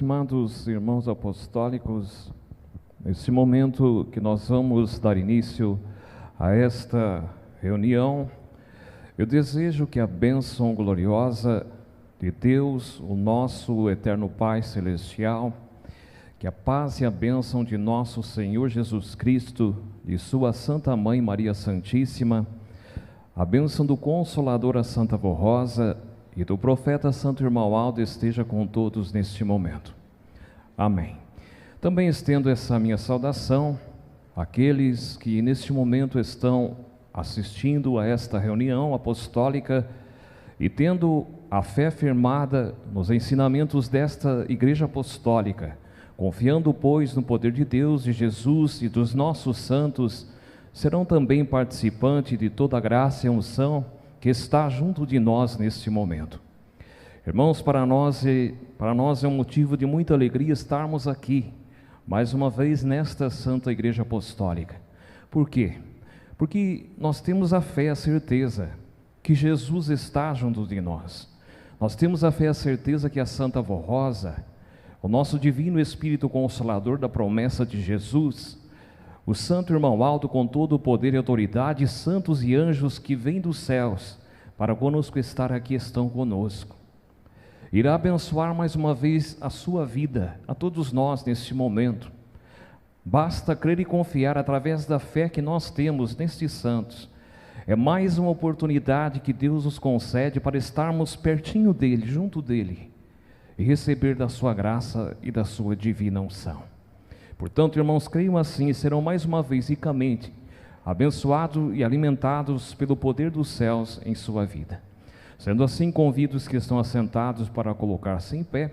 estimados irmãos apostólicos, nesse momento que nós vamos dar início a esta reunião, eu desejo que a bênção gloriosa de Deus, o nosso eterno Pai Celestial, que a paz e a bênção de nosso Senhor Jesus Cristo, de sua Santa Mãe Maria Santíssima, a bênção do Consolador, a Santa Vó Rosa, e do profeta Santo Irmão Aldo esteja com todos neste momento. Amém. Também estendo essa minha saudação àqueles que neste momento estão assistindo a esta reunião apostólica e tendo a fé firmada nos ensinamentos desta Igreja Apostólica, confiando, pois, no poder de Deus, de Jesus e dos nossos santos, serão também participantes de toda a graça e unção que está junto de nós neste momento. Irmãos, para nós é um motivo de muita alegria estarmos aqui, mais uma vez nesta Santa Igreja Apostólica. Por quê? Porque nós temos a fé, a certeza que Jesus está junto de nós. Nós temos a fé, a certeza que a Santa Vó Rosa, o nosso Divino Espírito Consolador da promessa de Jesus, o Santo Irmão Aldo, com todo o poder e autoridade, santos e anjos que vêm dos céus para conosco estar aqui, estão conosco. Irá abençoar mais uma vez a sua vida, a todos nós neste momento. Basta crer e confiar através da fé que nós temos nestes santos. É mais uma oportunidade que Deus nos concede para estarmos pertinho dEle, junto dEle, e receber da sua graça e da sua divina unção. Portanto, irmãos, creiam assim e serão mais uma vez ricamente abençoados e alimentados pelo poder dos céus em sua vida. Sendo assim, convido os que estão assentados para colocar-se em pé.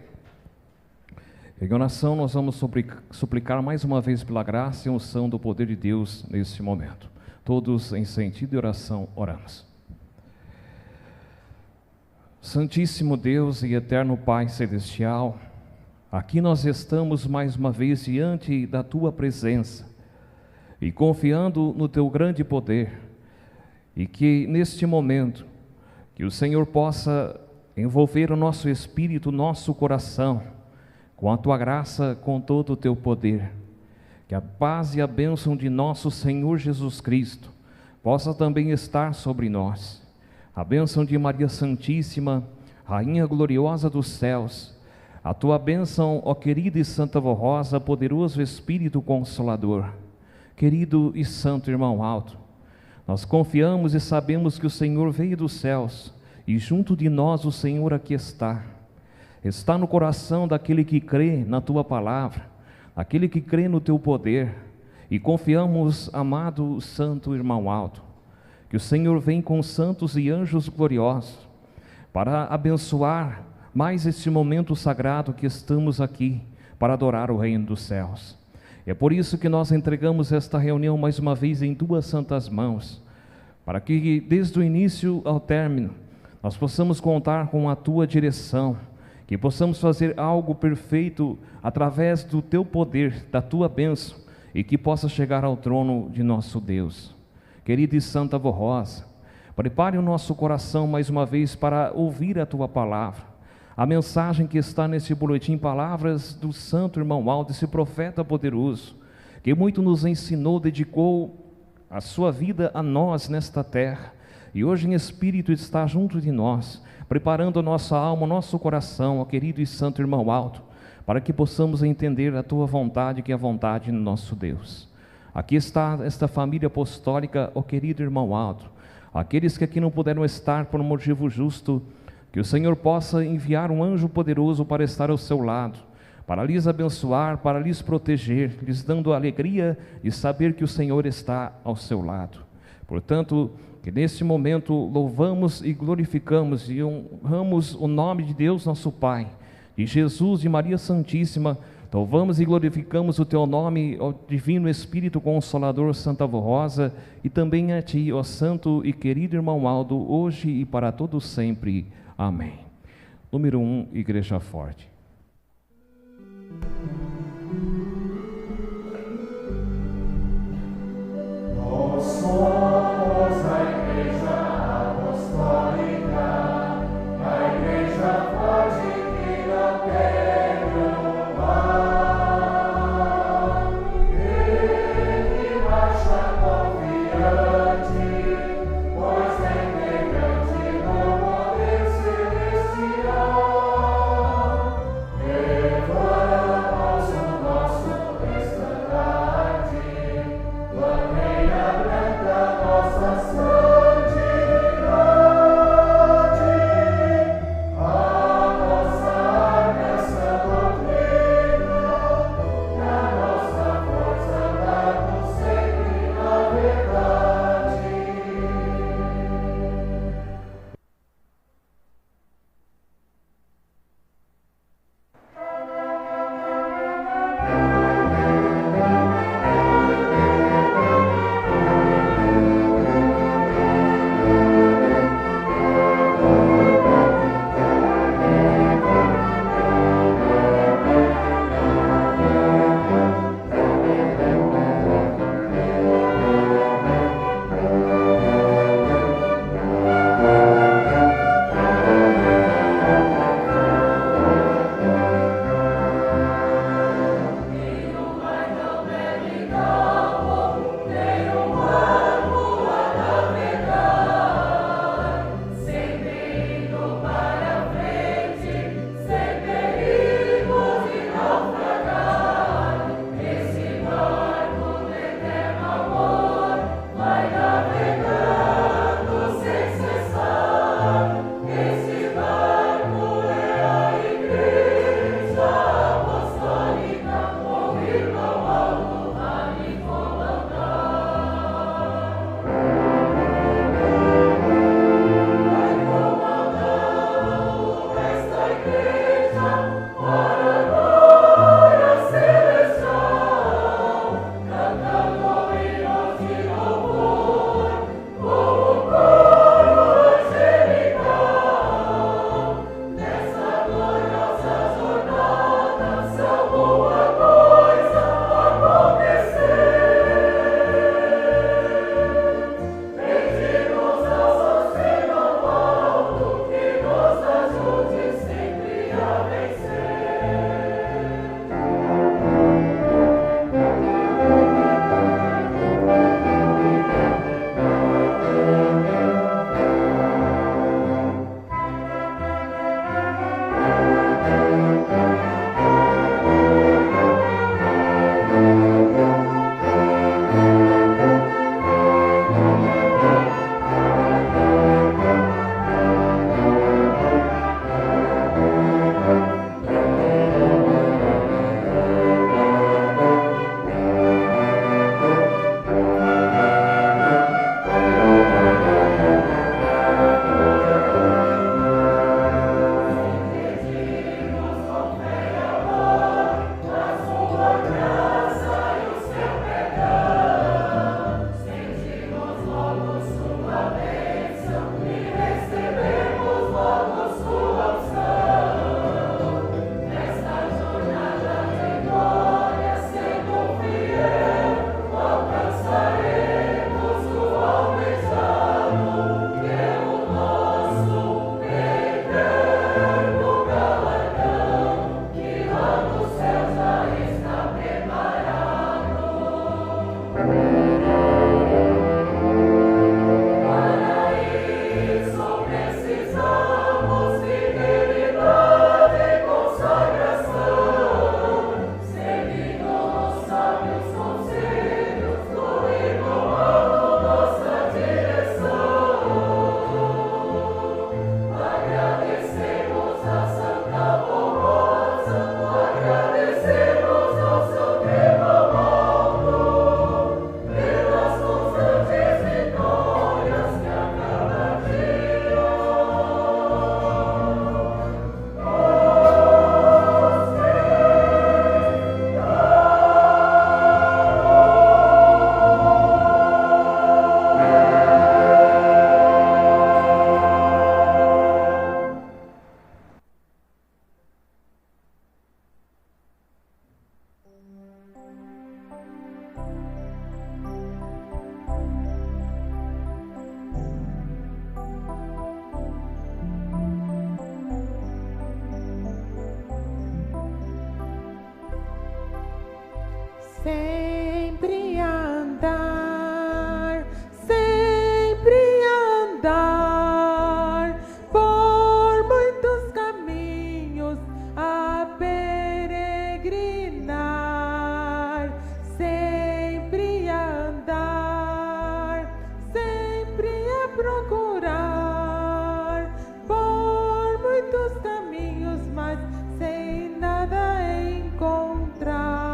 Em oração, nós vamos suplicar mais uma vez pela graça e unção do poder de Deus neste momento. Todos em sentido de oração, oramos. Santíssimo Deus e eterno Pai Celestial, aqui nós estamos mais uma vez diante da Tua presença e confiando no Teu grande poder, e que neste momento, que o Senhor possa envolver o nosso espírito, o nosso coração, com a Tua graça, com todo o Teu poder, que a paz e a bênção de nosso Senhor Jesus Cristo possa também estar sobre nós, a bênção de Maria Santíssima, Rainha gloriosa dos céus, a Tua bênção, ó querida e Santa Vó Rosa, poderoso Espírito Consolador, querido e Santo Irmão Aldo, nós confiamos e sabemos que o Senhor veio dos céus e junto de nós o Senhor aqui está no coração daquele que crê na Tua palavra, aquele que crê no Teu poder, e confiamos, amado Santo Irmão Aldo, que o Senhor vem com santos e anjos gloriosos para abençoar mais este momento sagrado que estamos aqui para adorar o Reino dos Céus. É por isso que nós entregamos esta reunião mais uma vez em Tuas santas mãos, para que desde o início ao término nós possamos contar com a Tua direção, que possamos fazer algo perfeito através do Teu poder, da Tua bênção, e que possa chegar ao trono de nosso Deus. Querida e Santa Vó Rosa, prepare o nosso coração mais uma vez para ouvir a Tua palavra, a mensagem que está nesse boletim, palavras do Santo Irmão Aldo, esse profeta poderoso, que muito nos ensinou, dedicou a sua vida a nós nesta terra, e hoje em Espírito está junto de nós, preparando a nossa alma, o nosso coração, ó querido e Santo Irmão Aldo, para que possamos entender a Tua vontade, que é a vontade do nosso Deus. Aqui está esta família apostólica, ó querido Irmão Aldo, aqueles que aqui não puderam estar por um motivo justo, que o Senhor possa enviar um anjo poderoso para estar ao seu lado, para lhes abençoar, para lhes proteger, lhes dando a alegria de saber que o Senhor está ao seu lado. Portanto, que neste momento louvamos e glorificamos e honramos o nome de Deus nosso Pai, de Jesus, de Maria Santíssima, louvamos e glorificamos o Teu nome, ó Divino Espírito Consolador, Santa Vó Rosa, e também a Ti, ó Santo e querido Irmão Aldo, hoje e para todos sempre. Amém. Número 1, Igreja Forte. Nós somos a Igreja Apostólica, a Igreja Forte que não tem sempre a andar por muitos caminhos a peregrinar, sempre a andar, sempre a procurar por muitos caminhos, mas sem nada encontrar.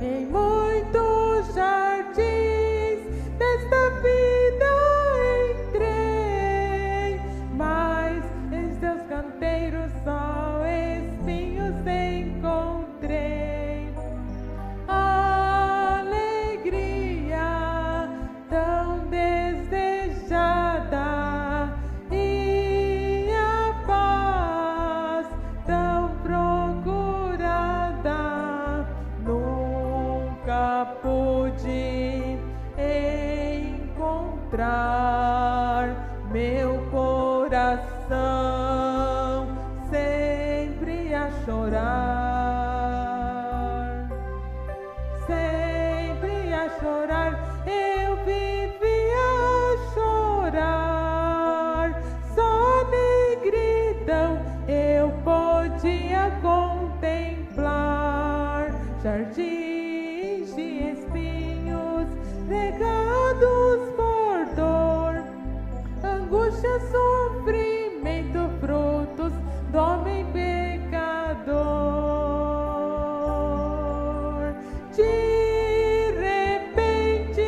Em muitos jardins desta vida entrei, mas em seus canteiros só espinhos encontrei. A alegria tão desejada e a paz tão procurada nunca pude encontrar. Meu coração sempre a chorar, sempre a chorar. Eu vivia a chorar, só negridão eu podia contemplar. Jardins de espinhos regados por dor, angústia, sofrimento, frutos do homem pecador. De repente,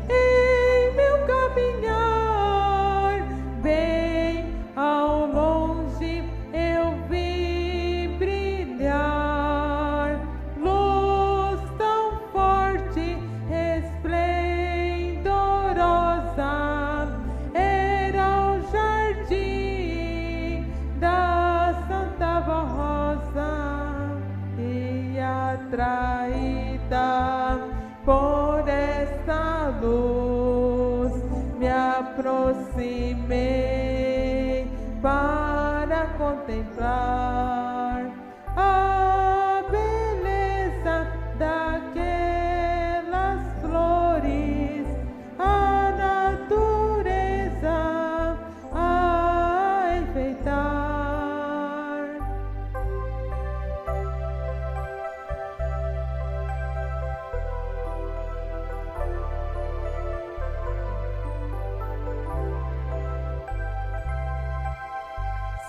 em meu caminhar, bem ao longe eu vi brilhar luz tão forte, esplendorosa. Era o jardim da Santa Vó Rosa, e atraída por esta luz me aproximei para contemplar a beleza daquelas flores, a natureza a enfeitar.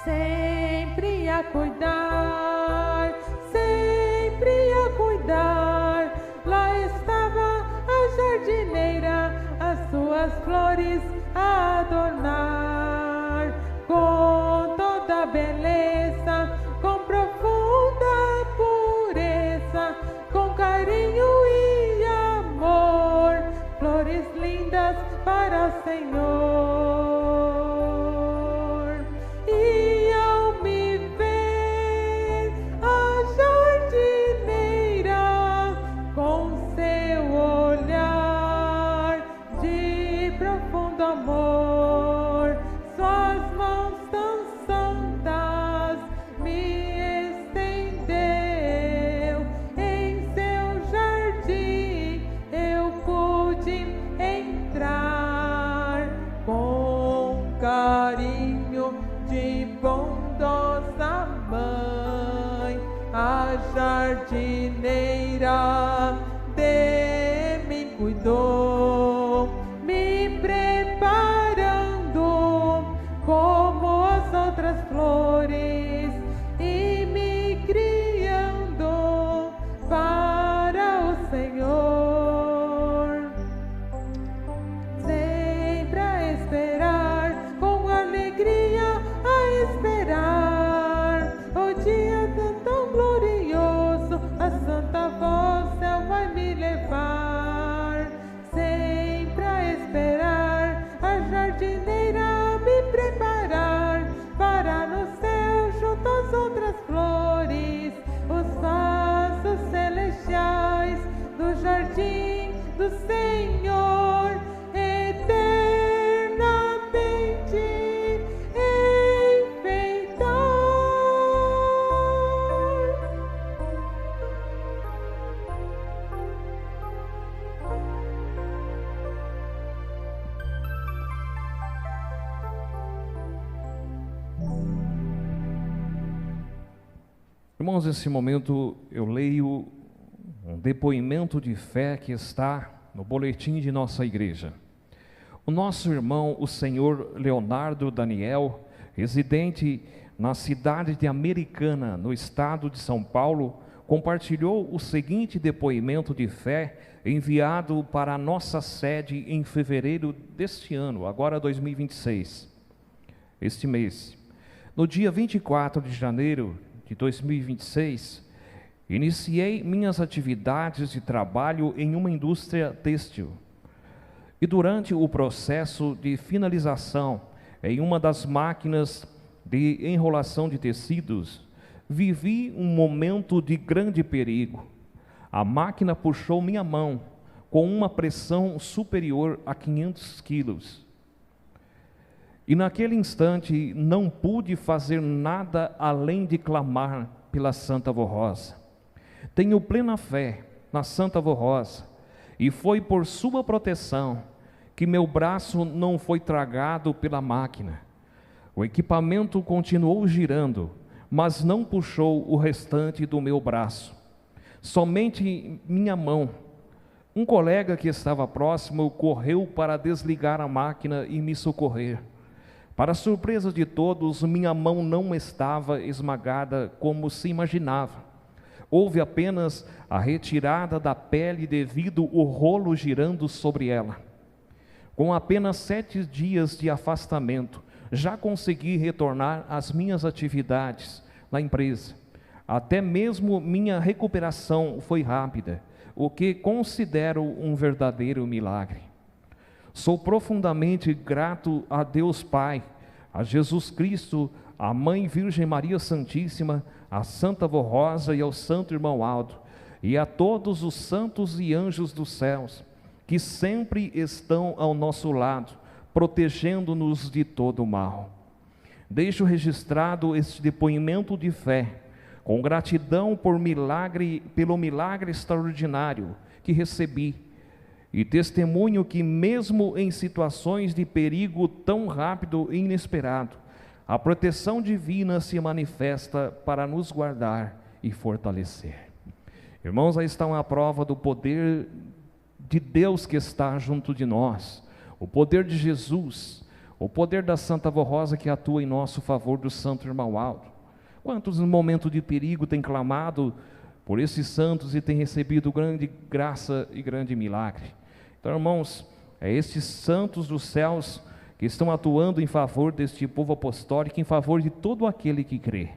Sempre a cuidar, sempre a cuidar. Lá estava a jardineira, as suas flores a adornar com toda beleza, com profunda pureza, com carinho e amor, flores lindas para o Senhor. E ao me ver a jardineira com seu olhar de profundo amor, suas mãos tão santas me estendeu. Em seu jardim eu pude entrar com carinho de bondosa mãe. A jardineira de mim cuidou, me preparando como as outras flores e me criando para o Senhor. Sempre a esperar, com alegria a esperar o dia tão glorioso, a Santa Voz céu vai Irmãos, nesse momento eu leio um depoimento de fé que está no boletim de nossa igreja. O nosso irmão, o senhor Leonardo Daniel, residente na cidade de Americana, no estado de São Paulo, compartilhou o seguinte depoimento de fé enviado para a nossa sede em fevereiro deste ano, agora 2026, este mês. No dia 24 de janeiro de 2026, iniciei minhas atividades de trabalho em uma indústria têxtil. E durante o processo de finalização em uma das máquinas de enrolação de tecidos, vivi um momento de grande perigo. A máquina puxou minha mão com uma pressão superior a 500 quilos. E naquele instante não pude fazer nada além de clamar pela Santa Avó Rosa. Tenho plena fé na Santa Avó Rosa, e foi por sua proteção que meu braço não foi tragado pela máquina. O equipamento continuou girando, mas não puxou o restante do meu braço. Somente minha mão. Um colega que estava próximo correu para desligar a máquina e me socorrer. Para surpresa de todos, minha mão não estava esmagada como se imaginava. Houve apenas a retirada da pele devido ao rolo girando sobre ela. Com apenas 7 dias de afastamento, já consegui retornar às minhas atividades na empresa. Até mesmo minha recuperação foi rápida, o que considero um verdadeiro milagre. Sou profundamente grato a Deus Pai, a Jesus Cristo, a Mãe Virgem Maria Santíssima, a Santa Avó Rosa e ao Santo Irmão Aldo, e a todos os santos e anjos dos céus, que sempre estão ao nosso lado, protegendo-nos de todo o mal. Deixo registrado este depoimento de fé, com gratidão pelo milagre extraordinário que recebi, e testemunho que mesmo em situações de perigo tão rápido e inesperado, a proteção divina se manifesta para nos guardar e fortalecer. Irmãos, aí está uma prova do poder de Deus que está junto de nós, o poder de Jesus, o poder da Santa Avó Rosa que atua em nosso favor, do Santo Irmão Aldo. Quantos no momento de perigo têm clamado por esses santos e têm recebido grande graça e grande milagre? Então, irmãos, é estes santos dos céus que estão atuando em favor deste povo apostólico, em favor de todo aquele que crê.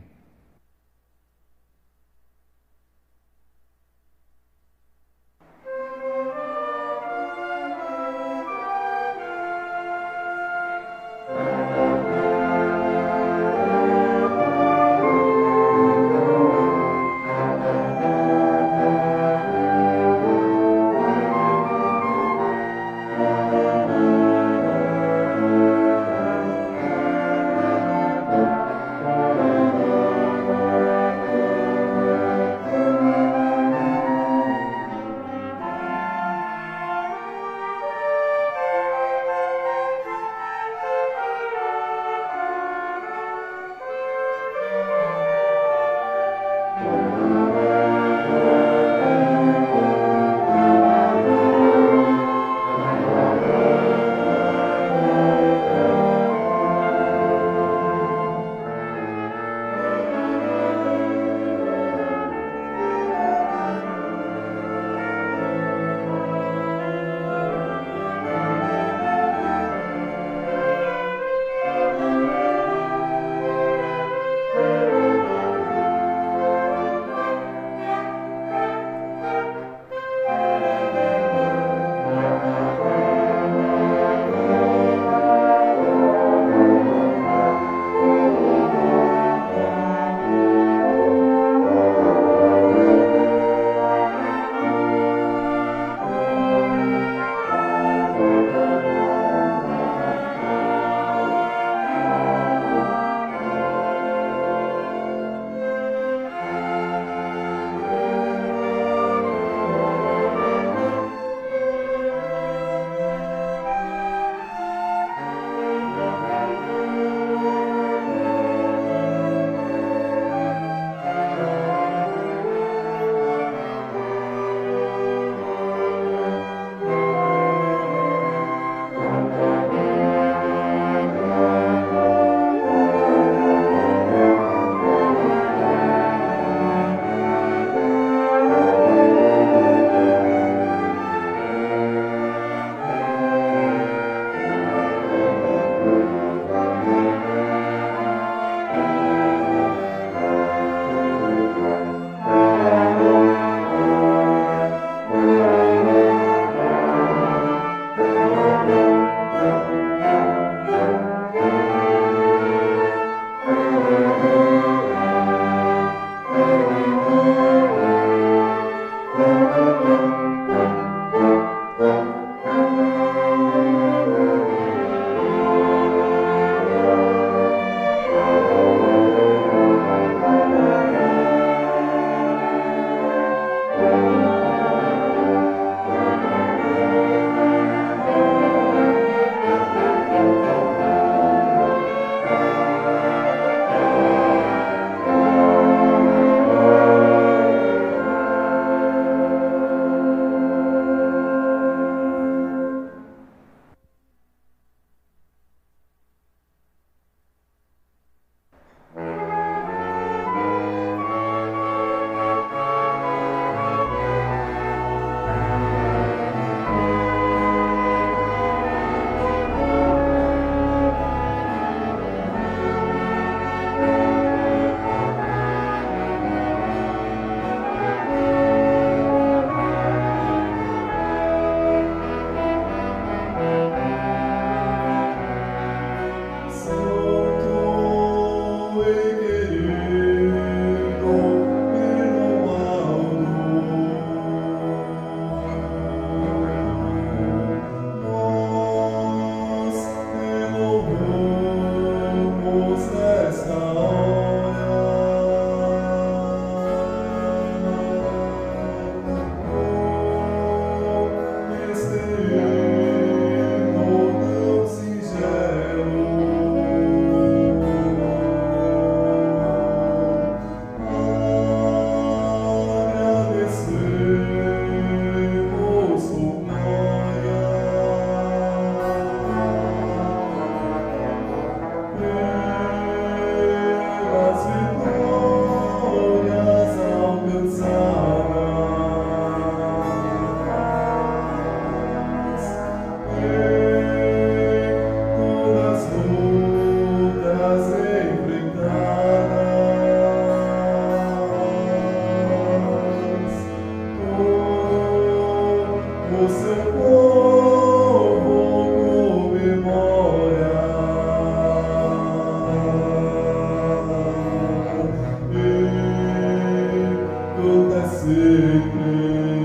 para sempre.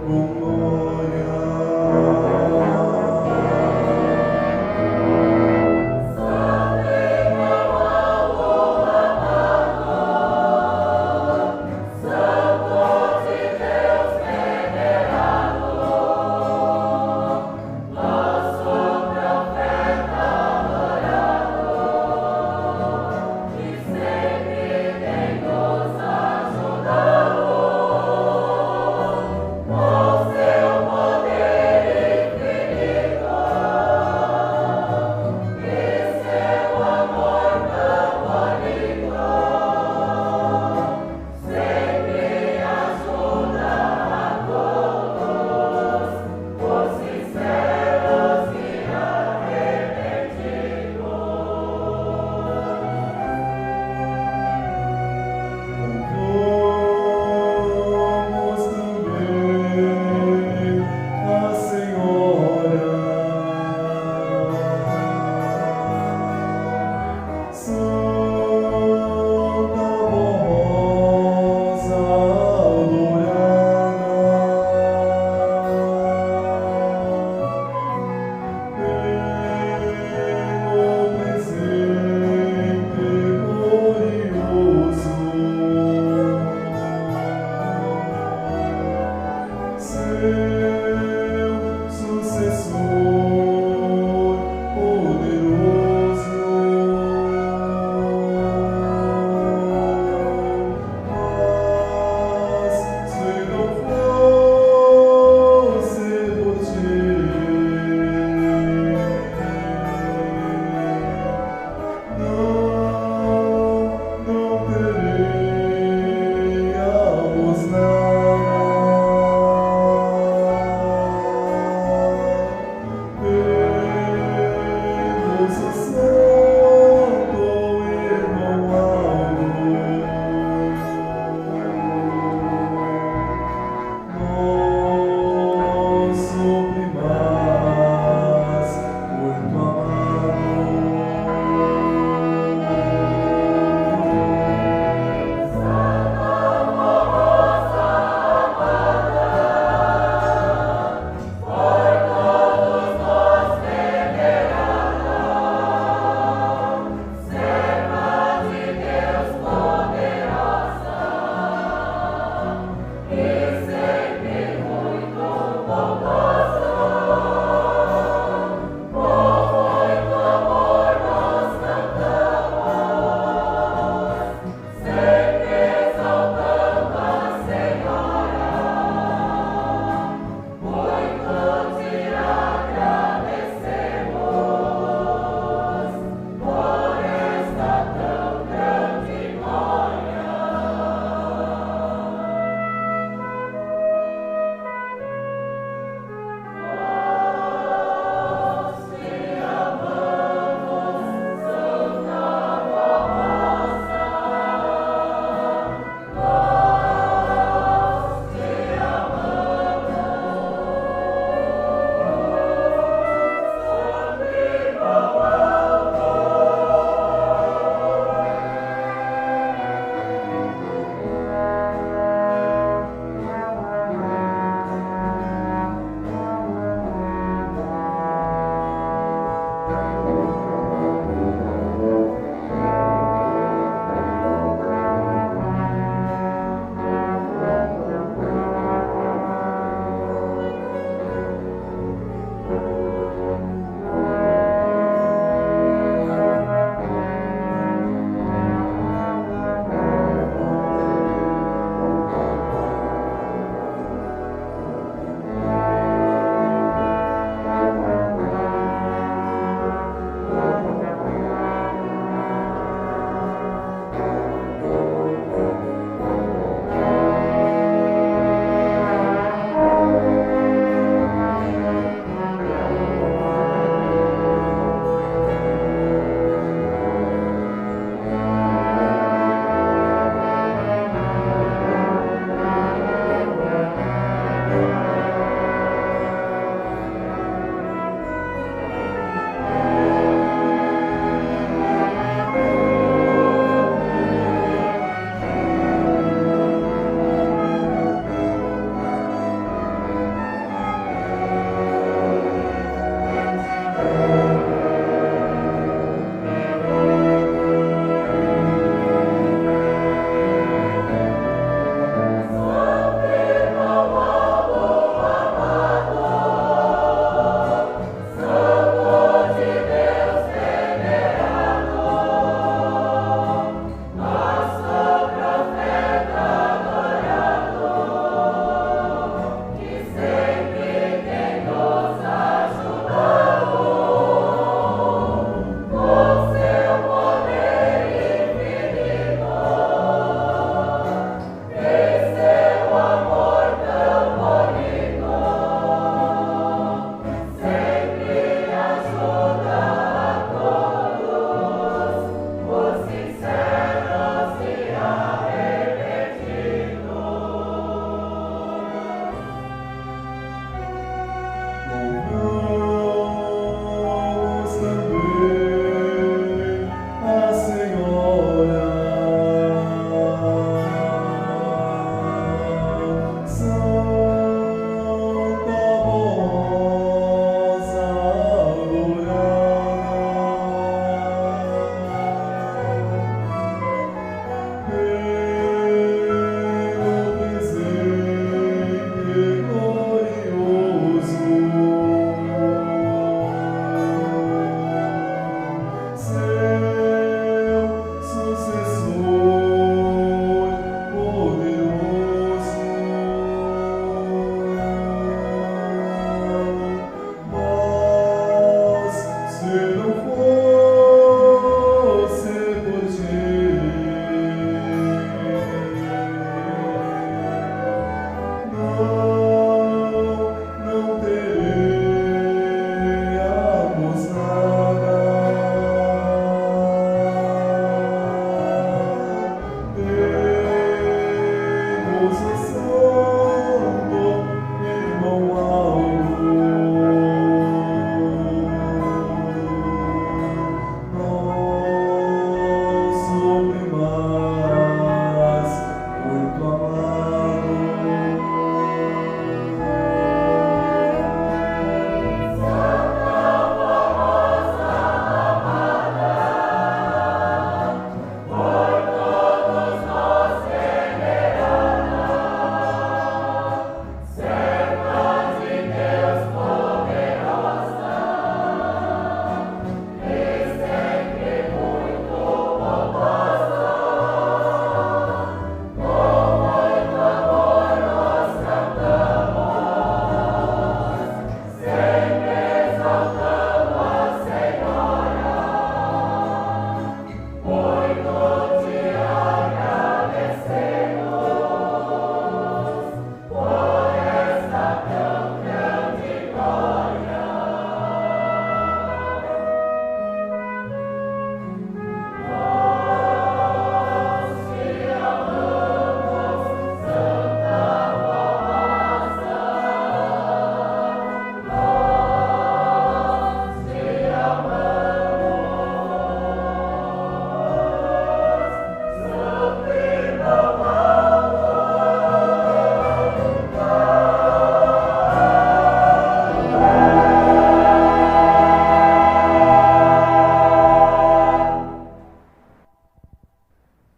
Glória.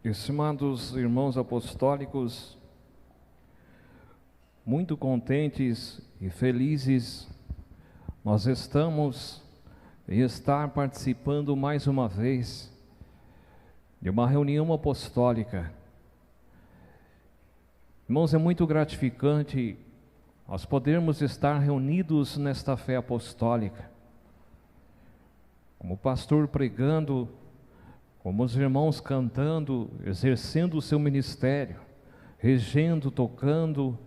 Estimados irmãos apostólicos, muito contentes e felizes, nós estamos em estar participando mais uma vez de uma reunião apostólica. Irmãos, é muito gratificante nós podermos estar reunidos nesta fé apostólica, como o pastor pregando, como os irmãos cantando, exercendo o seu ministério, regendo, tocando,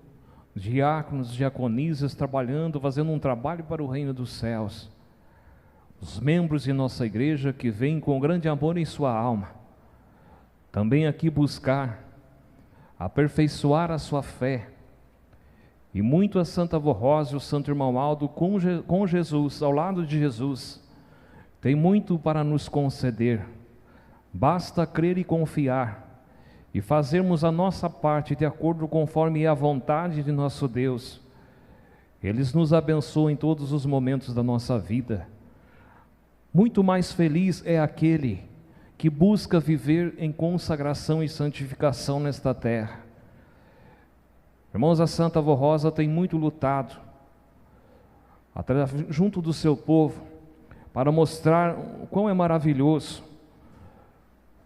diáconos, diaconisas, trabalhando, fazendo um trabalho para o reino dos céus. Os membros de nossa igreja que vêm com grande amor em sua alma, também aqui buscar aperfeiçoar a sua fé, e muito a Santa Avó Rosa e o Santo Irmão Aldo com Jesus, ao lado de Jesus, tem muito para nos conceder. Basta crer e confiar, e fazermos a nossa parte de acordo conforme é a vontade de nosso Deus. Eles nos abençoam em todos os momentos da nossa vida. Muito mais feliz é aquele que busca viver em consagração e santificação nesta terra. Irmãos, a Santa Avó Rosa tem muito lutado junto do seu povo para mostrar o quão é maravilhoso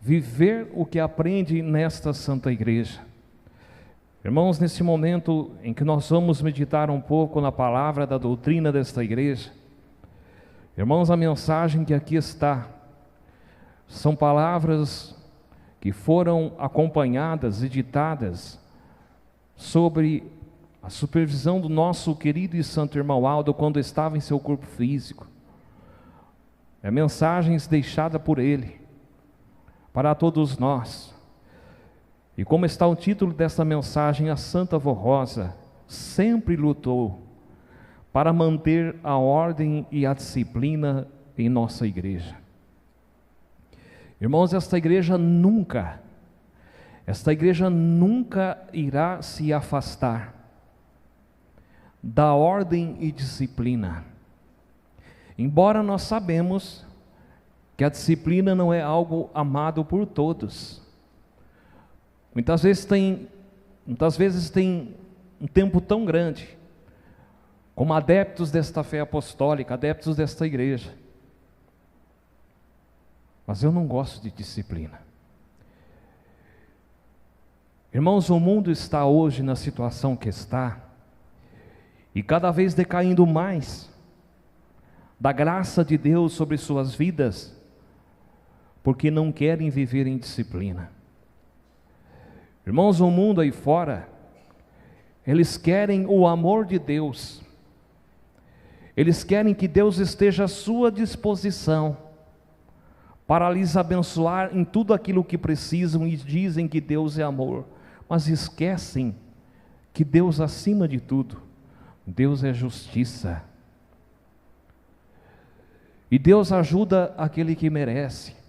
viver o que aprende nesta Santa Igreja. Irmãos, nesse momento em que nós vamos meditar um pouco na palavra da doutrina desta igreja, irmãos, a mensagem que aqui está são palavras que foram acompanhadas e ditadas sobre a supervisão do nosso querido e santo irmão Aldo quando estava em seu corpo físico. É mensagens deixadas por ele para todos nós. E como está o título dessa mensagem, a Santa Avó Rosa sempre lutou para manter a ordem e a disciplina em nossa igreja. Irmãos, esta igreja nunca irá se afastar da ordem e disciplina. Embora nós sabemos que a disciplina não é algo amado por todos. Muitas vezes tem um tempo tão grande, como adeptos desta fé apostólica, adeptos desta igreja. Mas eu não gosto de disciplina. Irmãos, o mundo está hoje na situação que está, e cada vez decaindo mais da graça de Deus sobre suas vidas, porque não querem viver em disciplina. Irmãos, o mundo aí fora, eles querem o amor de Deus, eles querem que Deus esteja à sua disposição, para lhes abençoar em tudo aquilo que precisam, e dizem que Deus é amor, mas esquecem que Deus, acima de tudo, Deus é justiça, e Deus ajuda aquele que merece.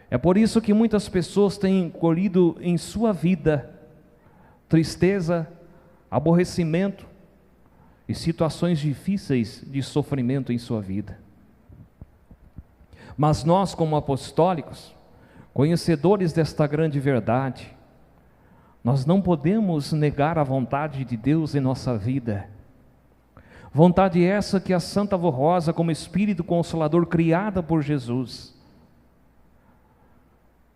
É por isso que muitas pessoas têm colhido em sua vida tristeza, aborrecimento e situações difíceis de sofrimento em sua vida. Mas nós, como apostólicos, conhecedores desta grande verdade, nós não podemos negar a vontade de Deus em nossa vida. Vontade essa que a Santa Avó Rosa, como Espírito Consolador criada por Jesus,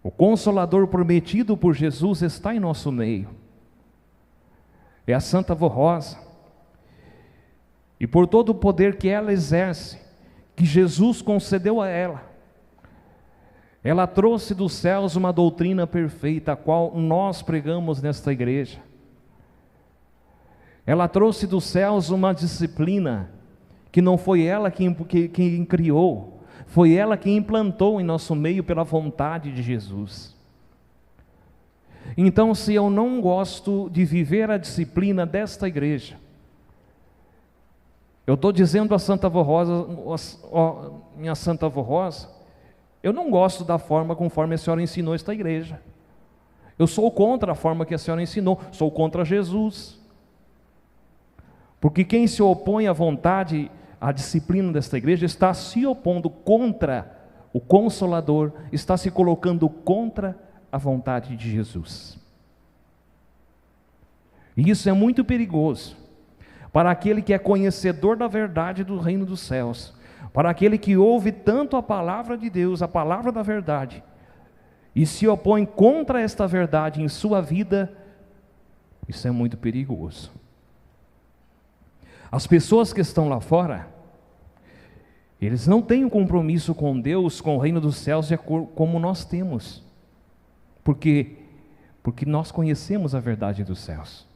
o Consolador prometido por Jesus, está em nosso meio. É a Santa Avó Rosa, e por todo o poder que ela exerce, que Jesus concedeu a ela, ela trouxe dos céus uma doutrina perfeita, a qual nós pregamos nesta igreja. Ela trouxe dos céus uma disciplina, que não foi ela quem criou, foi ela que implantou em nosso meio pela vontade de Jesus. Então, se eu não gosto de viver a disciplina desta igreja, eu estou dizendo a Santa Avó Rosa, minha Santa Avó Rosa, eu não gosto da forma conforme a senhora ensinou esta igreja. Eu sou contra a forma que a senhora ensinou, sou contra Jesus. Porque quem se opõe à vontade, à disciplina desta igreja, está se opondo contra o Consolador, está se colocando contra a vontade de Jesus. E isso é muito perigoso para aquele que é conhecedor da verdade do reino dos céus, para aquele que ouve tanto a palavra de Deus, a palavra da verdade, e se opõe contra esta verdade em sua vida. Isso é muito perigoso. As pessoas que estão lá fora, eles não têm um compromisso com Deus, com o reino dos céus, como nós temos. Porque nós conhecemos a verdade dos céus.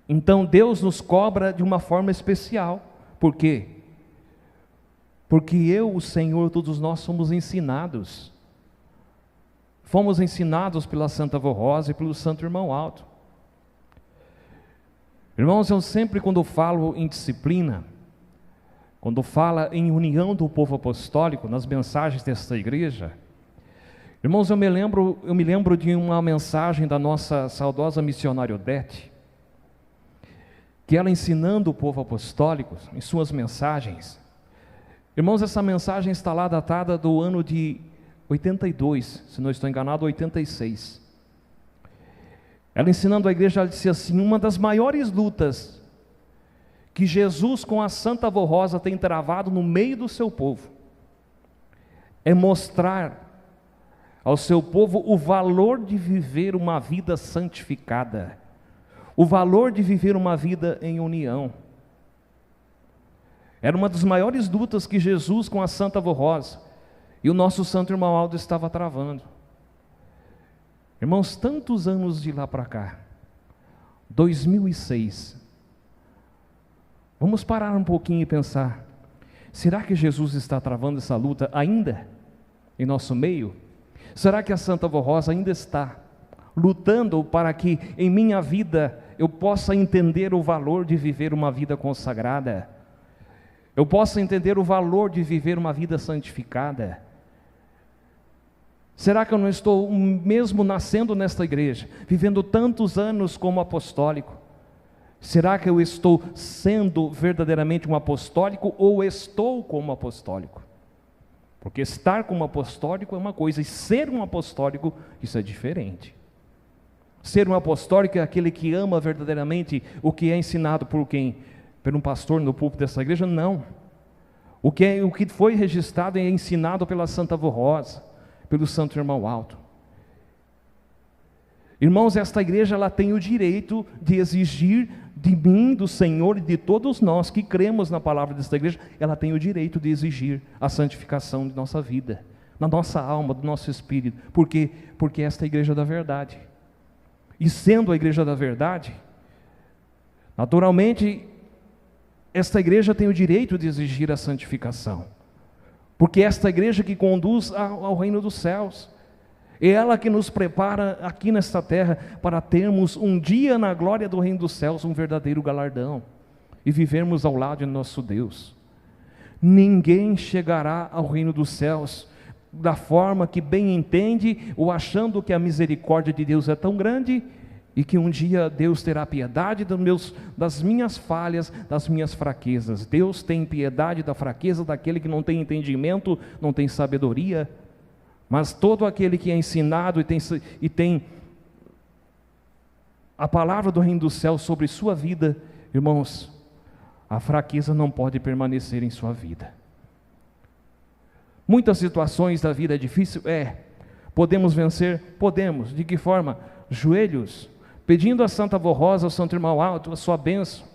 Então Deus nos cobra de uma forma especial. Por quê? Porque eu, o Senhor, todos nós somos ensinados. Fomos ensinados pela Santa Avó Rosa e pelo Santo Irmão Alto. Irmãos, eu sempre, quando falo em disciplina, quando fala em união do povo apostólico, nas mensagens desta igreja, irmãos, eu me lembro de uma mensagem da nossa saudosa missionária Odete, que ela, ensinando o povo apostólico em suas mensagens, irmãos, essa mensagem está lá datada do ano de 82, se não estou enganado, 86. Ela, ensinando a igreja, ela disse assim: uma das maiores lutas que Jesus com a Santa Avó Rosa tem travado no meio do seu povo é mostrar ao seu povo o valor de viver uma vida santificada, o valor de viver uma vida em união. Era uma das maiores lutas que Jesus com a Santa Avó Rosa e o nosso Santo Irmão Aldo estava travando. Irmãos, tantos anos de lá para cá, 2006, vamos parar um pouquinho e pensar: será que Jesus está travando essa luta ainda em nosso meio? Será que a Santa Avó Rosa ainda está lutando para que em minha vida eu possa entender o valor de viver uma vida consagrada, eu possa entender o valor de viver uma vida santificada? Será que eu não estou, mesmo nascendo nesta igreja, vivendo tantos anos como apostólico, será que eu estou sendo verdadeiramente um apostólico ou estou como apostólico? Porque estar como apostólico é uma coisa, e ser um apostólico, isso é diferente. Ser um apostólico é aquele que ama verdadeiramente o que é ensinado por quem? Por um pastor no púlpito dessa igreja? Não. O que foi registrado e ensinado pela Santa Avó Rosa, pelo Santo Irmão Alto. Irmãos, esta igreja, ela tem o direito de exigir de mim, do Senhor e de todos nós que cremos na palavra desta igreja, ela tem o direito de exigir a santificação de nossa vida, na nossa alma, do nosso espírito. Por quê? Porque esta é a igreja da verdade. E sendo a igreja da verdade, naturalmente, esta igreja tem o direito de exigir a santificação. Porque esta igreja que conduz ao reino dos céus, é ela que nos prepara aqui nesta terra para termos um dia na glória do reino dos céus, um verdadeiro galardão, e vivermos ao lado de nosso Deus. Ninguém chegará ao reino dos céus da forma que bem entende, ou achando que a misericórdia de Deus é tão grande e que um dia Deus terá piedade das minhas falhas, das minhas fraquezas. Deus tem piedade da fraqueza daquele que não tem entendimento, não tem sabedoria, mas todo aquele que é ensinado e tem a palavra do Reino dos Céus sobre sua vida, irmãos, a fraqueza não pode permanecer em sua vida. Muitas situações da vida é difícil? Podemos vencer? Podemos. De que forma? Joelhos, pedindo a Santa Avó Rosa, ao Santo Irmão Alto, a sua bênção.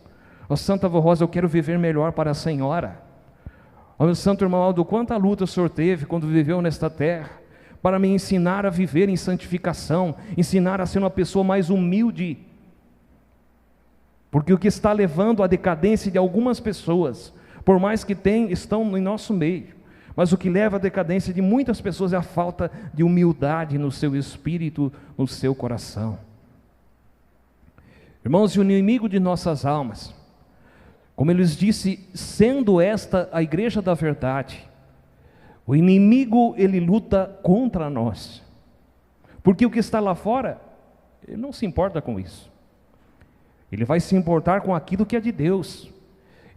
Ó Santa Avó Rosa, eu quero viver melhor para a Senhora. Ó meu Santo Irmão Alto, quanta luta o Senhor teve quando viveu nesta terra, para me ensinar a viver em santificação, ensinar a ser uma pessoa mais humilde. Porque o que está levando à decadência de algumas pessoas, por mais que estão em nosso meio, mas o que leva à decadência de muitas pessoas é a falta de humildade no seu espírito, no seu coração. Irmãos, e o inimigo de nossas almas, como eles disse, sendo esta a igreja da verdade, o inimigo, ele luta contra nós, porque o que está lá fora, ele não se importa com isso, ele vai se importar com aquilo que é de Deus,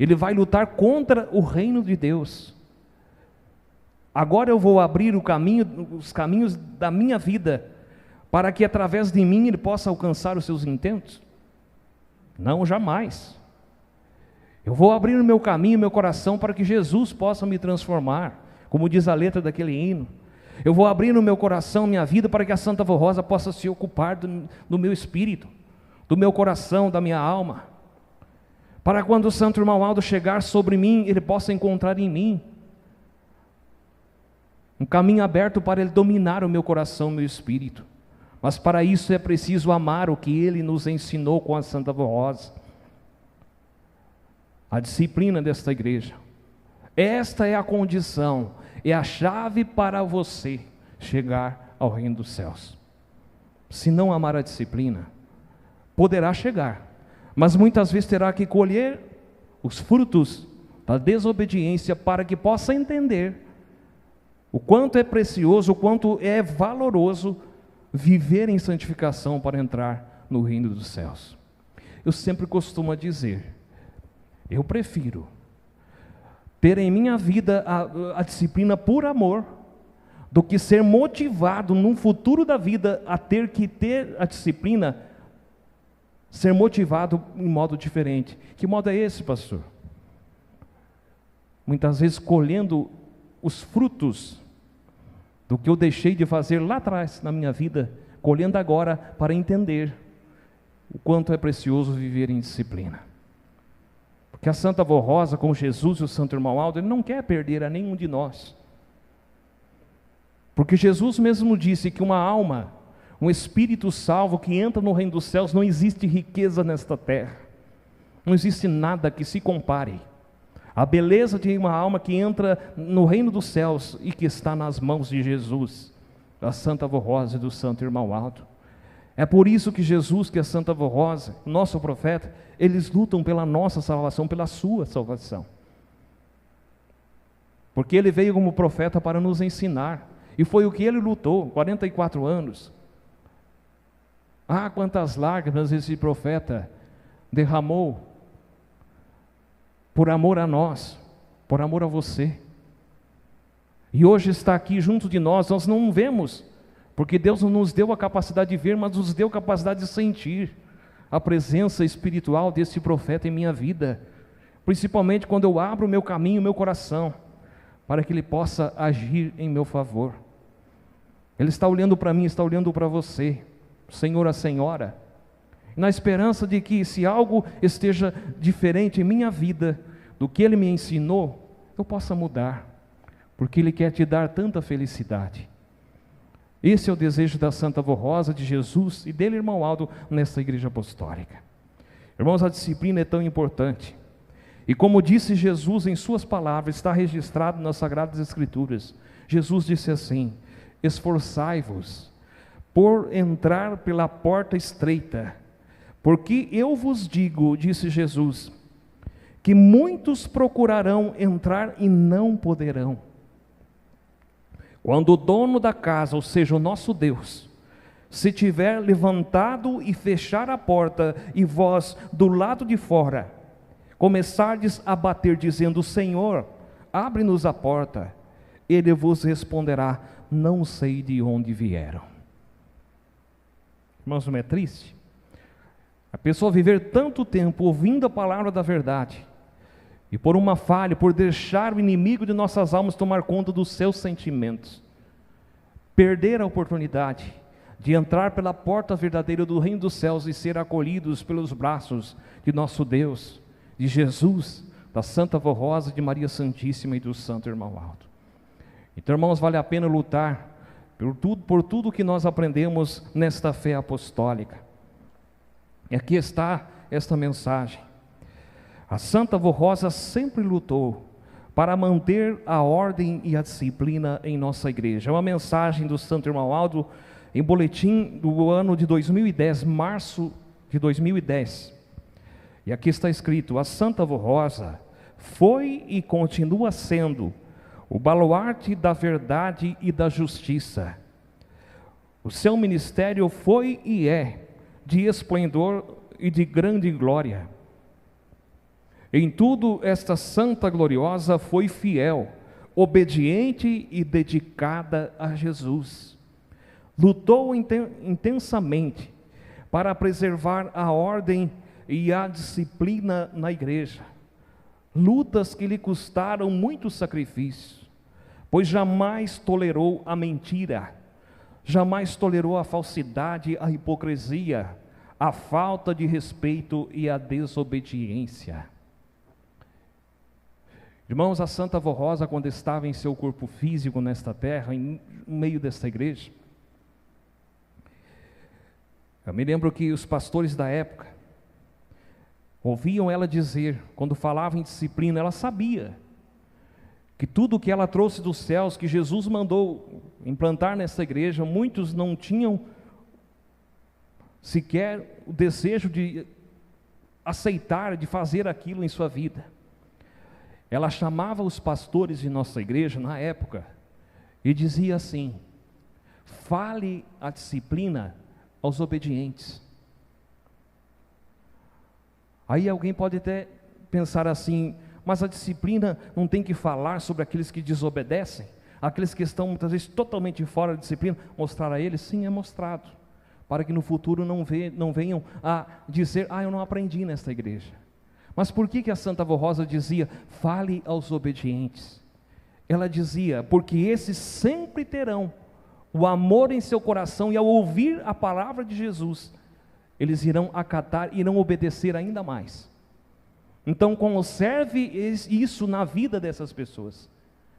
ele vai lutar contra o reino de Deus. Agora eu vou abrir os caminhos da minha vida, para que através de mim ele possa alcançar os seus intentos? Não, jamais. Eu vou abrir o meu caminho, meu coração, para que Jesus possa me transformar, como diz a letra daquele hino. Eu vou abrir no meu coração, minha vida, para que a Santa Avó Rosa possa se ocupar do meu espírito, do meu coração, da minha alma, para quando o Santo Irmão Aldo chegar sobre mim, ele possa encontrar em mim um caminho aberto para ele dominar o meu coração, o meu espírito. Mas para isso é preciso amar o que ele nos ensinou com a Santa Avó Rosa, a disciplina desta igreja. Esta é a condição, é a chave para você chegar ao reino dos céus. Se não amar a disciplina, poderá chegar, mas muitas vezes terá que colher os frutos da desobediência, para que possa entender o quanto é precioso, o quanto é valoroso viver em santificação para entrar no reino dos céus. Eu sempre costumo dizer, eu prefiro ter em minha vida a disciplina por amor, do que ser motivado num futuro da vida a ter que ter a disciplina, ser motivado em modo diferente. Que modo é esse, pastor? Muitas vezes colhendo os frutos do que eu deixei de fazer lá atrás na minha vida, colhendo agora para entender o quanto é precioso viver em disciplina. Porque a Santa Avó Rosa, com Jesus e o Santo Irmão Aldo, ele não quer perder a nenhum de nós. Porque Jesus mesmo disse que uma alma, um espírito salvo que entra no reino dos céus, não existe riqueza nesta terra, não existe nada que se compare a beleza de uma alma que entra no reino dos céus e que está nas mãos de Jesus, da Santa Avó Rosa e do Santo Irmão Aldo. É por isso que Jesus, que é a Santa Avó Rosa, nosso profeta, eles lutam pela nossa salvação, pela sua salvação. Porque ele veio como profeta para nos ensinar, e foi o que ele lutou, 44 anos. Ah, quantas lágrimas esse profeta derramou, por amor a nós, por amor a você. E hoje está aqui junto de nós não vemos, porque Deus não nos deu a capacidade de ver, mas nos deu a capacidade de sentir a presença espiritual desse profeta em minha vida, principalmente quando eu abro o meu caminho, o meu coração, para que ele possa agir em meu favor. Ele está olhando para mim, está olhando para você, Senhor, a Senhora, na esperança de que, se algo esteja diferente em minha vida do que ele me ensinou, eu possa mudar, porque ele quer te dar tanta felicidade. Esse é o desejo da Santa Avó Rosa, de Jesus e dele, irmão Aldo, nesta igreja apostólica. Irmãos, a disciplina é tão importante, e como disse Jesus em suas palavras, está registrado nas Sagradas Escrituras. Jesus disse assim: esforçai-vos por entrar pela porta estreita, porque eu vos digo, disse Jesus, que muitos procurarão entrar e não poderão. Quando o dono da casa, ou seja, o nosso Deus, se tiver levantado e fechar a porta, e vós do lado de fora começardes a bater, dizendo: Senhor, abre-nos a porta, ele vos responderá: não sei de onde vieram. Irmãos, não é triste? A pessoa viver tanto tempo ouvindo a palavra da verdade, e por uma falha, por deixar o inimigo de nossas almas tomar conta dos seus sentimentos, perder a oportunidade de entrar pela porta verdadeira do reino dos céus e ser acolhidos pelos braços de nosso Deus, de Jesus, da Santa Vó Rosa, de Maria Santíssima e do Santo Irmão Aldo. Então, irmãos, vale a pena lutar por tudo que nós aprendemos nesta fé apostólica. E aqui está esta mensagem. A Santa Vó Rosa sempre lutou para manter a ordem e a disciplina em nossa igreja. É uma mensagem do Santo Irmão Aldo em boletim do ano de 2010, março de 2010. E aqui está escrito: a Santa Vó Rosa foi e continua sendo o baluarte da verdade e da justiça. O seu ministério foi e é de esplendor e de grande glória. Em tudo, esta santa gloriosa foi fiel, obediente e dedicada a Jesus. Lutou intensamente para preservar a ordem e a disciplina na igreja. Lutas que lhe custaram muito sacrifício, pois jamais tolerou a mentira, jamais tolerou a falsidade, a hipocrisia, a falta de respeito e a desobediência. Irmãos, a Santa Vó Rosa, quando estava em seu corpo físico nesta terra, no meio desta igreja, eu me lembro que os pastores da época ouviam ela dizer, quando falava em disciplina, ela sabia que tudo que ela trouxe dos céus, que Jesus mandou implantar nessa igreja, muitos não tinham sequer o desejo de aceitar, de fazer aquilo em sua vida. Ela chamava os pastores de nossa igreja na época e dizia assim: fale a disciplina aos obedientes. Aí alguém pode até pensar assim: mas a disciplina não tem que falar sobre aqueles que desobedecem, aqueles que estão muitas vezes totalmente fora da disciplina, mostrar a eles? Sim, é mostrado, para que no futuro não venham a dizer: eu não aprendi nesta igreja. Mas por que a Santa Vó Rosa dizia: fale aos obedientes? Ela dizia: porque esses sempre terão o amor em seu coração, e ao ouvir a palavra de Jesus, eles irão acatar, irão obedecer ainda mais. Então, conserve isso na vida dessas pessoas,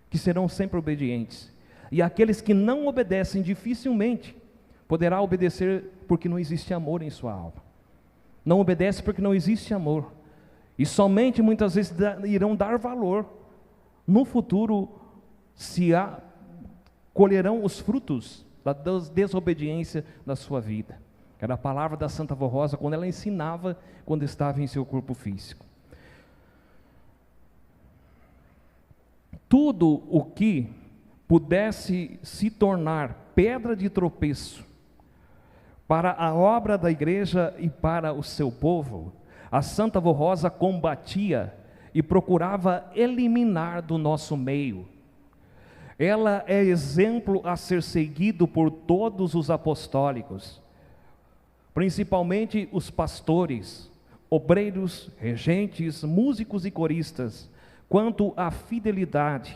que serão sempre obedientes. E aqueles que não obedecem, dificilmente poderá obedecer, porque não existe amor em sua alma. Não obedece porque não existe amor. E somente muitas vezes irão dar valor. No futuro, colherão os frutos da desobediência da sua vida. Era a palavra da Santa Vó Rosa, quando ela ensinava, quando estava em seu corpo físico. Tudo o que pudesse se tornar pedra de tropeço para a obra da igreja e para o seu povo, a Santa Vó Rosa combatia e procurava eliminar do nosso meio. Ela é exemplo a ser seguido por todos os apostólicos, principalmente os pastores, obreiros, regentes, músicos e coristas, quanto à fidelidade,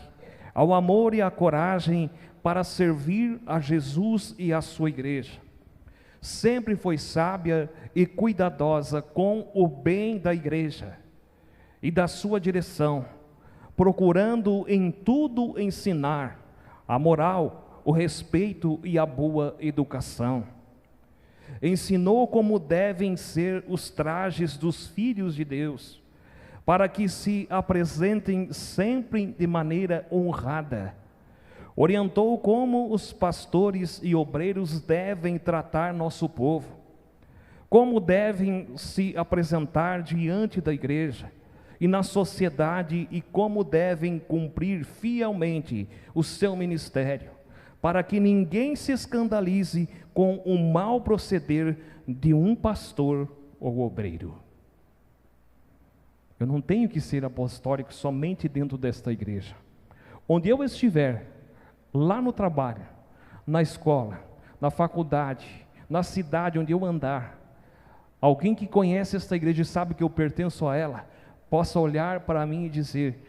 ao amor e à coragem para servir a Jesus e a sua igreja. Sempre foi sábia e cuidadosa com o bem da igreja e da sua direção, procurando em tudo ensinar a moral, o respeito e a boa educação. Ensinou como devem ser os trajes dos filhos de Deus, para que se apresentem sempre de maneira honrada. Orientou como os pastores e obreiros devem tratar nosso povo, como devem se apresentar diante da igreja e na sociedade, e como devem cumprir fielmente o seu ministério, para que ninguém se escandalize com o mau proceder de um pastor ou obreiro. Eu não tenho que ser apostólico somente dentro desta igreja. Onde eu estiver, lá no trabalho, na escola, na faculdade, na cidade onde eu andar, alguém que conhece esta igreja e sabe que eu pertenço a ela, possa olhar para mim e dizer: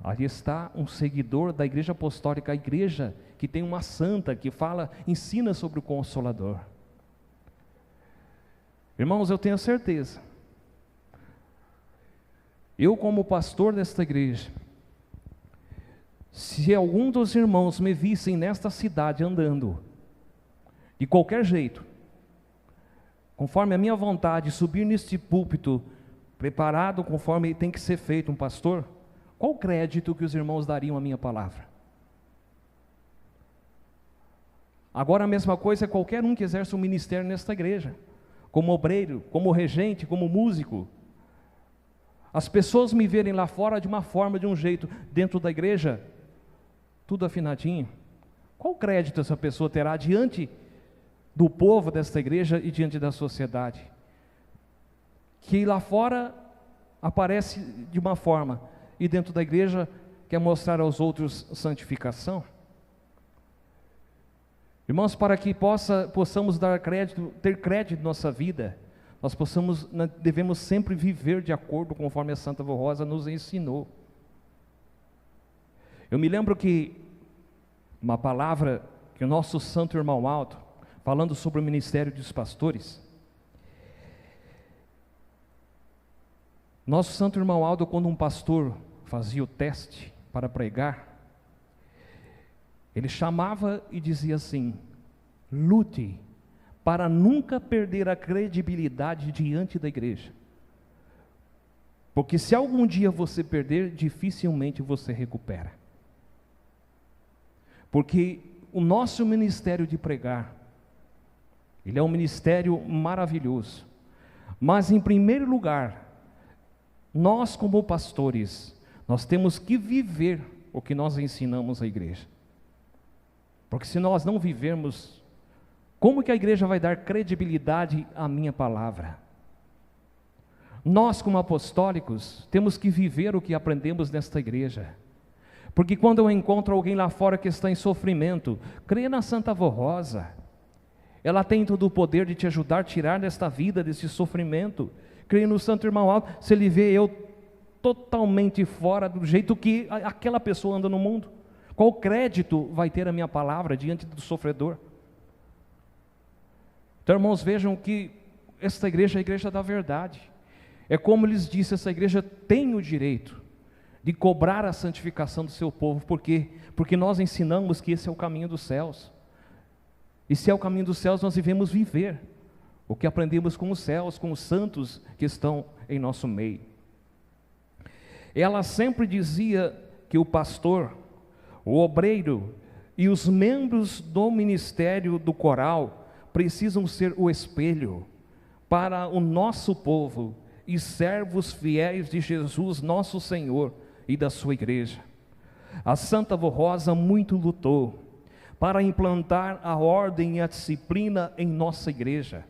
ali está um seguidor da igreja apostólica, a igreja que tem uma santa, que fala, ensina sobre o Consolador. Irmãos, eu tenho certeza, eu como pastor desta igreja, se algum dos irmãos me vissem nesta cidade andando, de qualquer jeito, conforme a minha vontade, subir neste púlpito, preparado conforme tem que ser feito um pastor, qual o crédito que os irmãos dariam à minha palavra? Agora a mesma coisa é qualquer um que exerce um ministério nesta igreja, como obreiro, como regente, como músico. As pessoas me verem lá fora de uma forma, de um jeito, dentro da igreja, tudo afinadinho. Qual crédito essa pessoa terá diante do povo desta igreja e diante da sociedade? Que lá fora aparece de uma forma e dentro da igreja quer mostrar aos outros santificação. Irmãos, para que possamos dar crédito, ter crédito em nossa vida, nós devemos sempre viver de acordo conforme a Santa Vó Rosa nos ensinou. Eu me lembro que uma palavra que o nosso Santo Irmão Aldo, falando sobre o ministério dos pastores, nosso Santo Irmão Aldo, quando um pastor fazia o teste para pregar, ele chamava e dizia assim: lute para nunca perder a credibilidade diante da igreja, porque se algum dia você perder, dificilmente você recupera. Porque o nosso ministério de pregar, ele é um ministério maravilhoso, mas em primeiro lugar, nós como pastores, nós temos que viver o que nós ensinamos à igreja. Porque se nós não vivermos, como que a igreja vai dar credibilidade à minha palavra? Nós como apostólicos, temos que viver o que aprendemos nesta igreja. Porque quando eu encontro alguém lá fora que está em sofrimento, crê na Santa Vó Rosa. Ela tem todo o poder de te ajudar a tirar desta vida, desse sofrimento. Creio no Santo Irmão Aldo, se ele vê eu totalmente fora do jeito que aquela pessoa anda no mundo, qual crédito vai ter a minha palavra diante do sofredor? Então, irmãos, vejam que esta igreja é a igreja da verdade. É como lhes disse, essa igreja tem o direito de cobrar a santificação do seu povo. Por quê? Porque nós ensinamos que esse é o caminho dos céus. E se é o caminho dos céus, nós devemos viver o que aprendemos com os céus, com os santos que estão em nosso meio. Ela sempre dizia que o pastor, o obreiro e os membros do ministério do coral precisam ser o espelho para o nosso povo e servos fiéis de Jesus, nosso Senhor, e da sua igreja. A Santa Vó Rosa muito lutou para implantar a ordem e a disciplina em nossa igreja.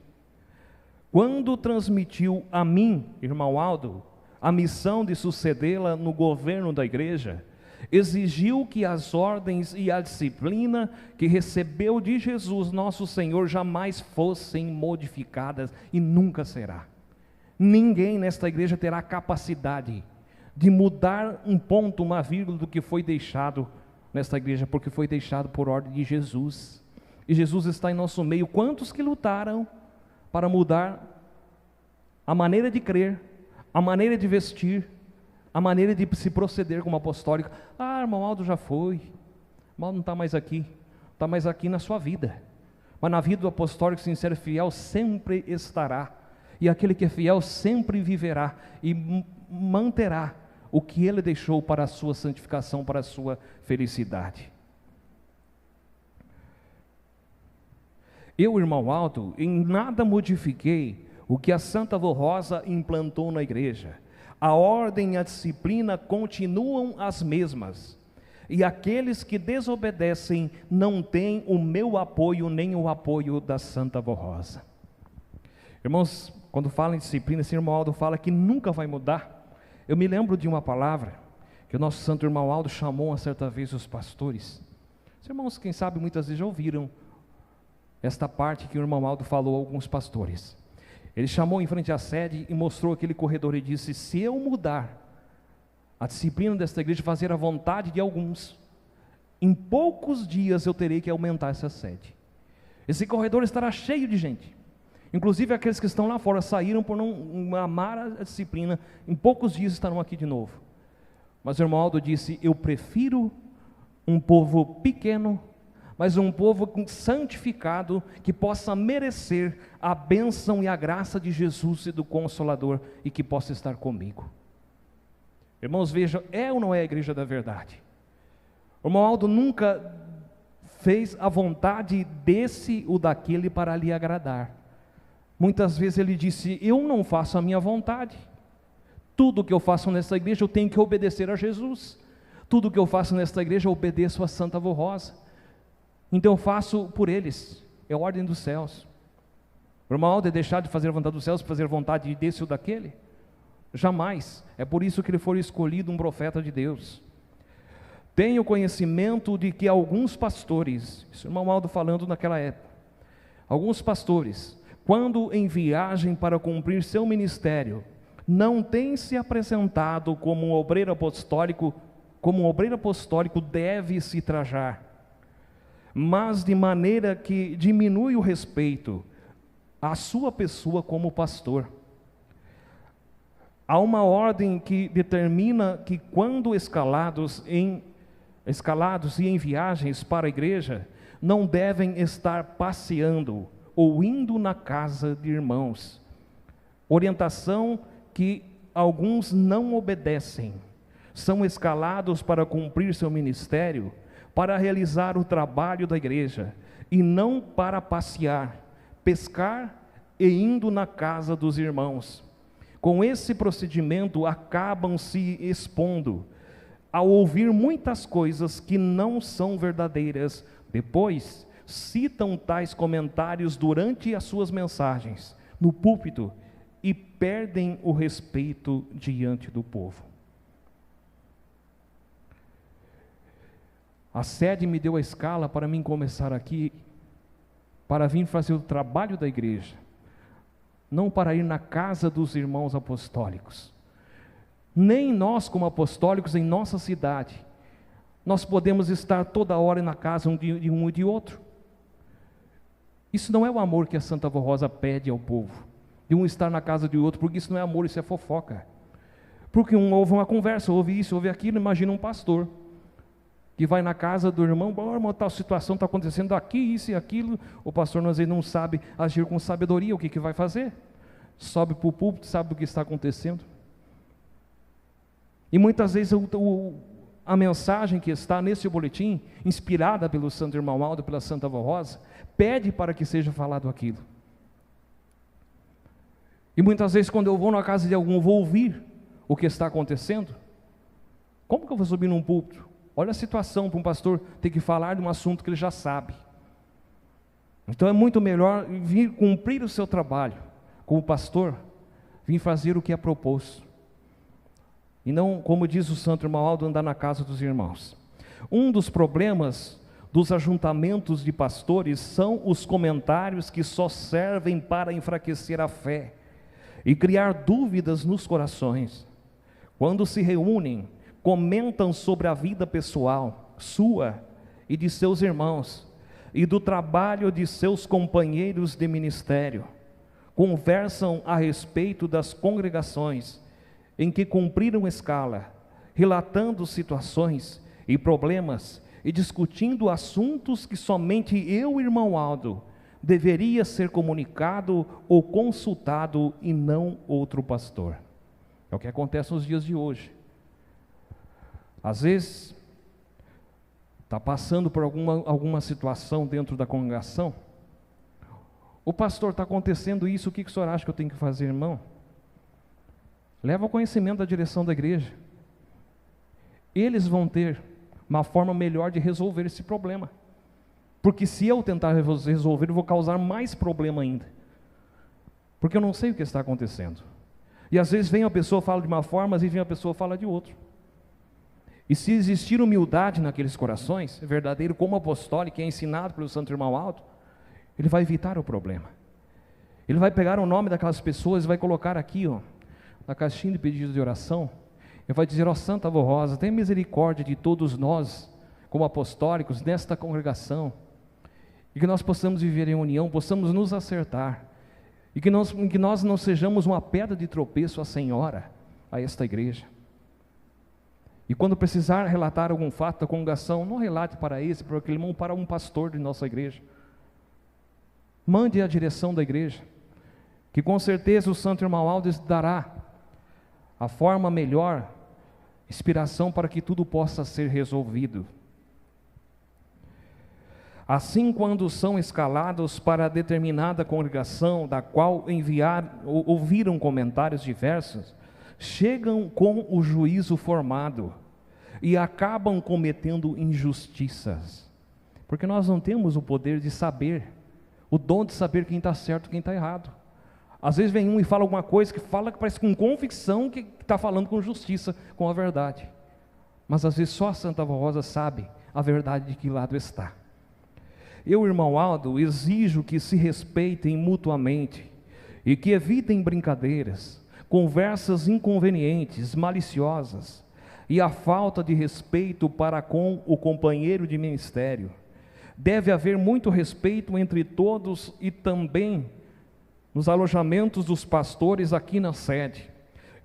Quando transmitiu a mim, irmão Aldo, a missão de sucedê-la no governo da igreja, exigiu que as ordens e a disciplina que recebeu de Jesus, nosso Senhor, jamais fossem modificadas e nunca será. Ninguém nesta igreja terá capacidade de mudar um ponto, uma vírgula do que foi deixado nesta igreja, porque foi deixado por ordem de Jesus. E Jesus está em nosso meio. Quantos que lutaram para mudar a maneira de crer, a maneira de vestir, a maneira de se proceder como apostólico? Ah, irmão Aldo já foi, irmão não está mais aqui, está mais aqui na sua vida, mas na vida do apostólico sincero e fiel sempre estará, e aquele que é fiel sempre viverá e manterá o que ele deixou para a sua santificação, para a sua felicidade. Eu, irmão Aldo, em nada modifiquei o que a Santa Vó Rosa implantou na igreja. A ordem e a disciplina continuam as mesmas. e aqueles que desobedecem não têm o meu apoio, nem o apoio da Santa Avó Rosa. Irmãos, quando fala em disciplina, esse irmão Aldo fala que nunca vai mudar. Eu me lembro de uma palavra que o nosso santo irmão Aldo chamou uma certa vez os pastores. Os irmãos, quem sabe, muitas vezes já ouviram esta parte que o irmão Aldo falou a alguns pastores. Ele chamou em frente à sede e mostrou aquele corredor e disse: se eu mudar a disciplina desta igreja, fazer a vontade de alguns, em poucos dias eu terei que aumentar essa sede. Esse corredor estará cheio de gente. Inclusive aqueles que estão lá fora saíram por não amar a disciplina, em poucos dias estarão aqui de novo. Mas o irmão Aldo disse: eu prefiro um povo pequeno, mas um povo santificado, que possa merecer a bênção e a graça de Jesus e do Consolador, e que possa estar comigo. Irmãos, vejam, é ou não é a igreja da verdade? O irmão Aldo nunca fez a vontade desse ou daquele para lhe agradar. Muitas vezes ele disse: eu não faço a minha vontade. Tudo que eu faço nessa igreja eu tenho que obedecer a Jesus. Tudo que eu faço nesta igreja eu obedeço a Santa Avó Rosa. Então eu faço por eles, é a ordem dos céus. O irmão Aldo é deixar de fazer a vontade dos céus para fazer a vontade desse ou daquele? Jamais. É por isso que ele foi escolhido um profeta de Deus. Tenho conhecimento de que alguns pastores, isso o irmão Aldo falando naquela época, alguns pastores, quando em viagem para cumprir seu ministério, não têm se apresentado como um obreiro apostólico, deve se trajar, mas de maneira que diminui o respeito à sua pessoa como pastor. Há uma ordem que determina que quando escalados e em viagens para a igreja, não devem estar passeando ou indo na casa de irmãos. Orientação que alguns não obedecem. São escalados para cumprir seu ministério, para realizar o trabalho da igreja, e não para passear, pescar e indo na casa dos irmãos. Com esse procedimento acabam se expondo ao ouvir muitas coisas que não são verdadeiras. Depois citam tais comentários durante as suas mensagens no púlpito e perdem o respeito diante do povo. A sede me deu a escala para mim começar aqui, para vir fazer o trabalho da igreja, não para ir na casa dos irmãos apostólicos. Nem nós, como apostólicos em nossa cidade, nós podemos estar toda hora na casa de um e de outro. Isso não é o amor que a Santa Avó Rosa pede ao povo, de um estar na casa de outro, porque isso não é amor, isso é fofoca. Porque um ouve uma conversa, ouve isso, ouve aquilo. Imagina um pastor que vai na casa do irmão: oh, irmão, tal situação está acontecendo aqui, isso e aquilo. O pastor às vezes não sabe agir com sabedoria, o que vai fazer? Sobe para o púlpito, sabe o que está acontecendo. E muitas vezes a mensagem que está nesse boletim, inspirada pelo Santo Irmão Aldo, pela Santa Avó Rosa, pede para que seja falado aquilo. E muitas vezes quando eu vou na casa de algum, vou ouvir o que está acontecendo. Como que eu vou subir num púlpito? Olha a situação para um pastor ter que falar de um assunto que ele já sabe. Então é muito melhor vir cumprir o seu trabalho como pastor, vir fazer o que é proposto. E não, como diz o Santo Irmão Aldo, andar na casa dos irmãos. Um dos problemas dos ajuntamentos de pastores são os comentários que só servem para enfraquecer a fé e criar dúvidas nos corações. Quando se reúnem, comentam sobre a vida pessoal, sua e de seus irmãos, e do trabalho de seus companheiros de ministério. Conversam a respeito das congregações em que cumpriram escala, relatando situações e problemas e discutindo assuntos que somente eu, irmão Aldo, deveria ser comunicado ou consultado e não outro pastor. É o que acontece nos dias de hoje. Às vezes, está passando por alguma situação dentro da congregação. O pastor, está acontecendo isso, o que o senhor acha que eu tenho que fazer, irmão? Leva ao conhecimento da direção da igreja. Eles vão ter uma forma melhor de resolver esse problema. Porque se eu tentar resolver, eu vou causar mais problema ainda. Porque eu não sei o que está acontecendo. E às vezes vem a pessoa fala de uma forma, às vezes vem a pessoa fala de outra. E se existir humildade naqueles corações, verdadeiro como apostólico, que é ensinado pelo Santo Irmão Aldo, ele vai evitar o problema. Ele vai pegar o nome daquelas pessoas e vai colocar aqui, na caixinha de pedido de oração. Ele vai dizer: ó Santa Avó Rosa, tenha misericórdia de todos nós, como apostólicos, nesta congregação. E que nós possamos viver em união, possamos nos acertar. E que nós não sejamos uma pedra de tropeço à Senhora, a esta igreja. E quando precisar relatar algum fato da congregação, não relate para esse, para aquele irmão, para um pastor de nossa igreja. Mande a direção da igreja, que com certeza o Santo Irmão Aldo dará a forma melhor, inspiração para que tudo possa ser resolvido. Assim, quando são escalados para determinada congregação, da qual ouviram comentários diversos, chegam com o juízo formado e acabam cometendo injustiças, porque nós não temos o poder de saber, o dom de saber quem está certo e quem está errado. Às vezes vem um e fala alguma coisa que parece com convicção que está falando com justiça, com a verdade, mas às vezes só a Santa Avó Rosa sabe a verdade de que lado está. Eu, irmão Aldo, exijo que se respeitem mutuamente e que evitem brincadeiras, conversas inconvenientes, maliciosas e a falta de respeito para com o companheiro de ministério. Deve haver muito respeito entre todos e também nos alojamentos dos pastores aqui na sede,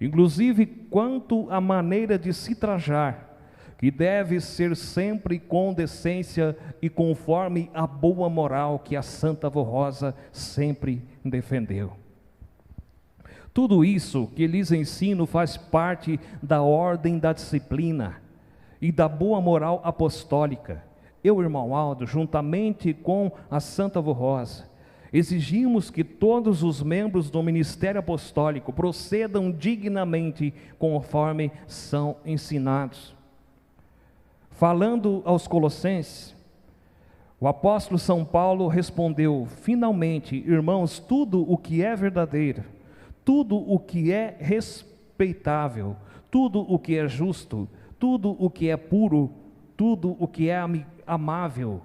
inclusive quanto à maneira de se trajar, que deve ser sempre com decência e conforme a boa moral que a Santa Avó Rosa sempre defendeu. Tudo isso que lhes ensino faz parte da ordem da disciplina e da boa moral apostólica. Eu, irmão Aldo, juntamente com a Santa Avó Rosa, exigimos que todos os membros do ministério apostólico procedam dignamente conforme são ensinados. Falando aos Colossenses, o apóstolo São Paulo respondeu: finalmente, irmãos, tudo o que é verdadeiro, tudo o que é respeitável, tudo o que é justo, tudo o que é puro, tudo o que é amável,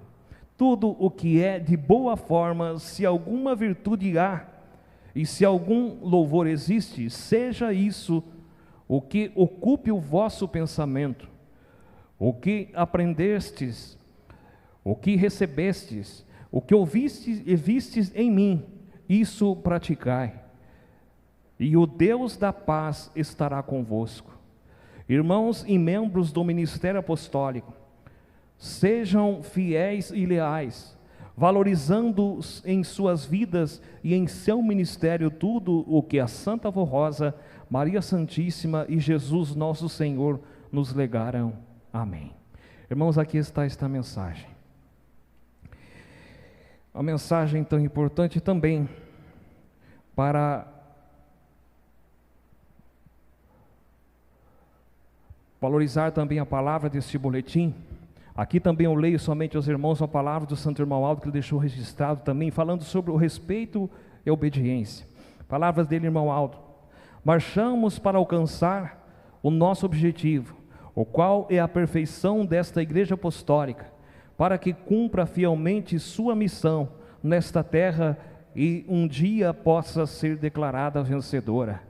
tudo o que é de boa forma, se alguma virtude há, e se algum louvor existe, seja isso o que ocupe o vosso pensamento. O que aprendestes, o que recebestes, o que ouvistes e vistes em mim, isso praticai, e o Deus da paz estará convosco. Irmãos e membros do ministério apostólico, sejam fiéis e leais, valorizando em suas vidas e em seu ministério tudo o que a Santa Avó Rosa, Maria Santíssima e Jesus nosso Senhor nos legaram. Amém. Irmãos, aqui está esta mensagem. Uma mensagem tão importante também para valorizar também a palavra deste boletim. Aqui também eu leio somente aos irmãos a palavra do Santo Irmão Aldo, que ele deixou registrado também, falando sobre o respeito e a obediência. Palavras dele, irmão Aldo: marchamos para alcançar o nosso objetivo, o qual é a perfeição desta igreja apostólica, para que cumpra fielmente sua missão nesta terra e um dia possa ser declarada vencedora.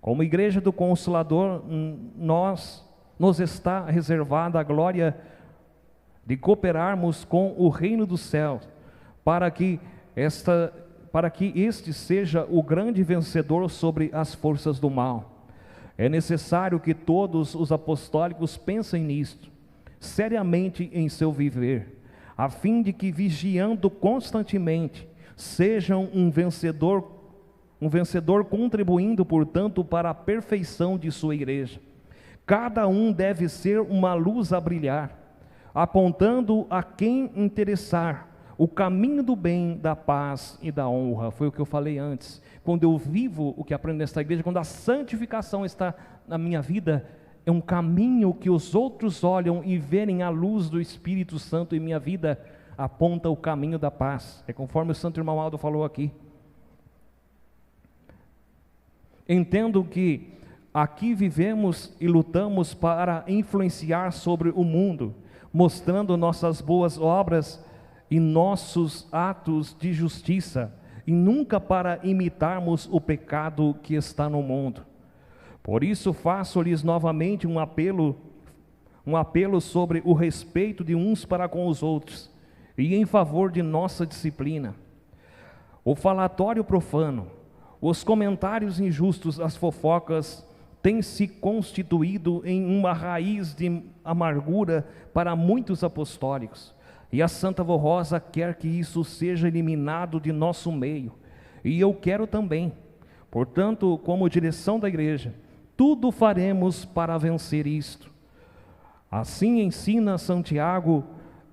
Como igreja do Consolador, nos está reservada a glória de cooperarmos com o reino do céu, para que este seja o grande vencedor sobre as forças do mal. É necessário que todos os apostólicos pensem nisto, seriamente em seu viver, a fim de que, vigiando constantemente, sejam um vencedor contribuindo, portanto, para a perfeição de sua igreja. Cada um deve ser uma luz a brilhar, apontando a quem interessar o caminho do bem, da paz e da honra. Foi o que eu falei antes. Quando eu vivo o que aprendo nesta igreja, quando a santificação está na minha vida, é um caminho que os outros olham e verem a luz do Espírito Santo em minha vida, aponta o caminho da paz. É conforme o santo irmão Aldo falou aqui. Entendo que aqui vivemos e lutamos para influenciar sobre o mundo, mostrando nossas boas obras e nossos atos de justiça, e nunca para imitarmos o pecado que está no mundo. Por isso faço-lhes novamente um apelo sobre o respeito de uns para com os outros, e em favor de nossa disciplina. O falatório profano, os comentários injustos, as fofocas, têm se constituído em uma raiz de amargura para muitos apostólicos, e a Santa Vô Rosa quer que isso seja eliminado de nosso meio, e eu quero também. Portanto, como direção da igreja, tudo faremos para vencer isto. Assim ensina Santiago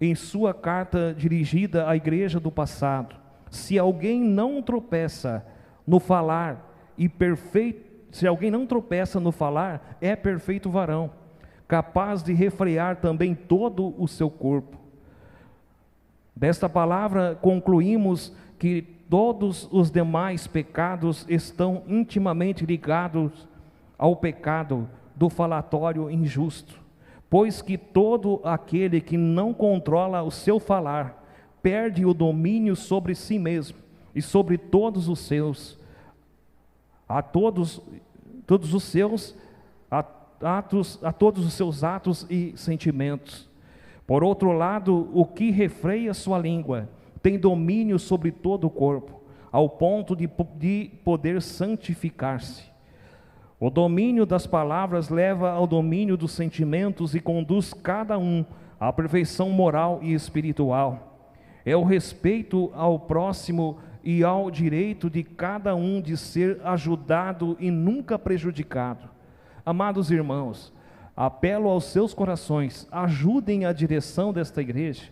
em sua carta dirigida à igreja do passado: se alguém não tropeça no falar, é perfeito varão, capaz de refrear também todo o seu corpo. Desta palavra concluímos que todos os demais pecados estão intimamente ligados ao pecado do falatório injusto, pois que todo aquele que não controla o seu falar perde o domínio sobre si mesmo e sobre todos os seus atos e sentimentos. Por outro lado, o que refreia sua língua tem domínio sobre todo o corpo, ao ponto de poder santificar-se. O domínio das palavras leva ao domínio dos sentimentos e conduz cada um à perfeição moral e espiritual. É o respeito ao próximo e ao direito de cada um de ser ajudado e nunca prejudicado. Amados irmãos, apelo aos seus corações, ajudem a direção desta igreja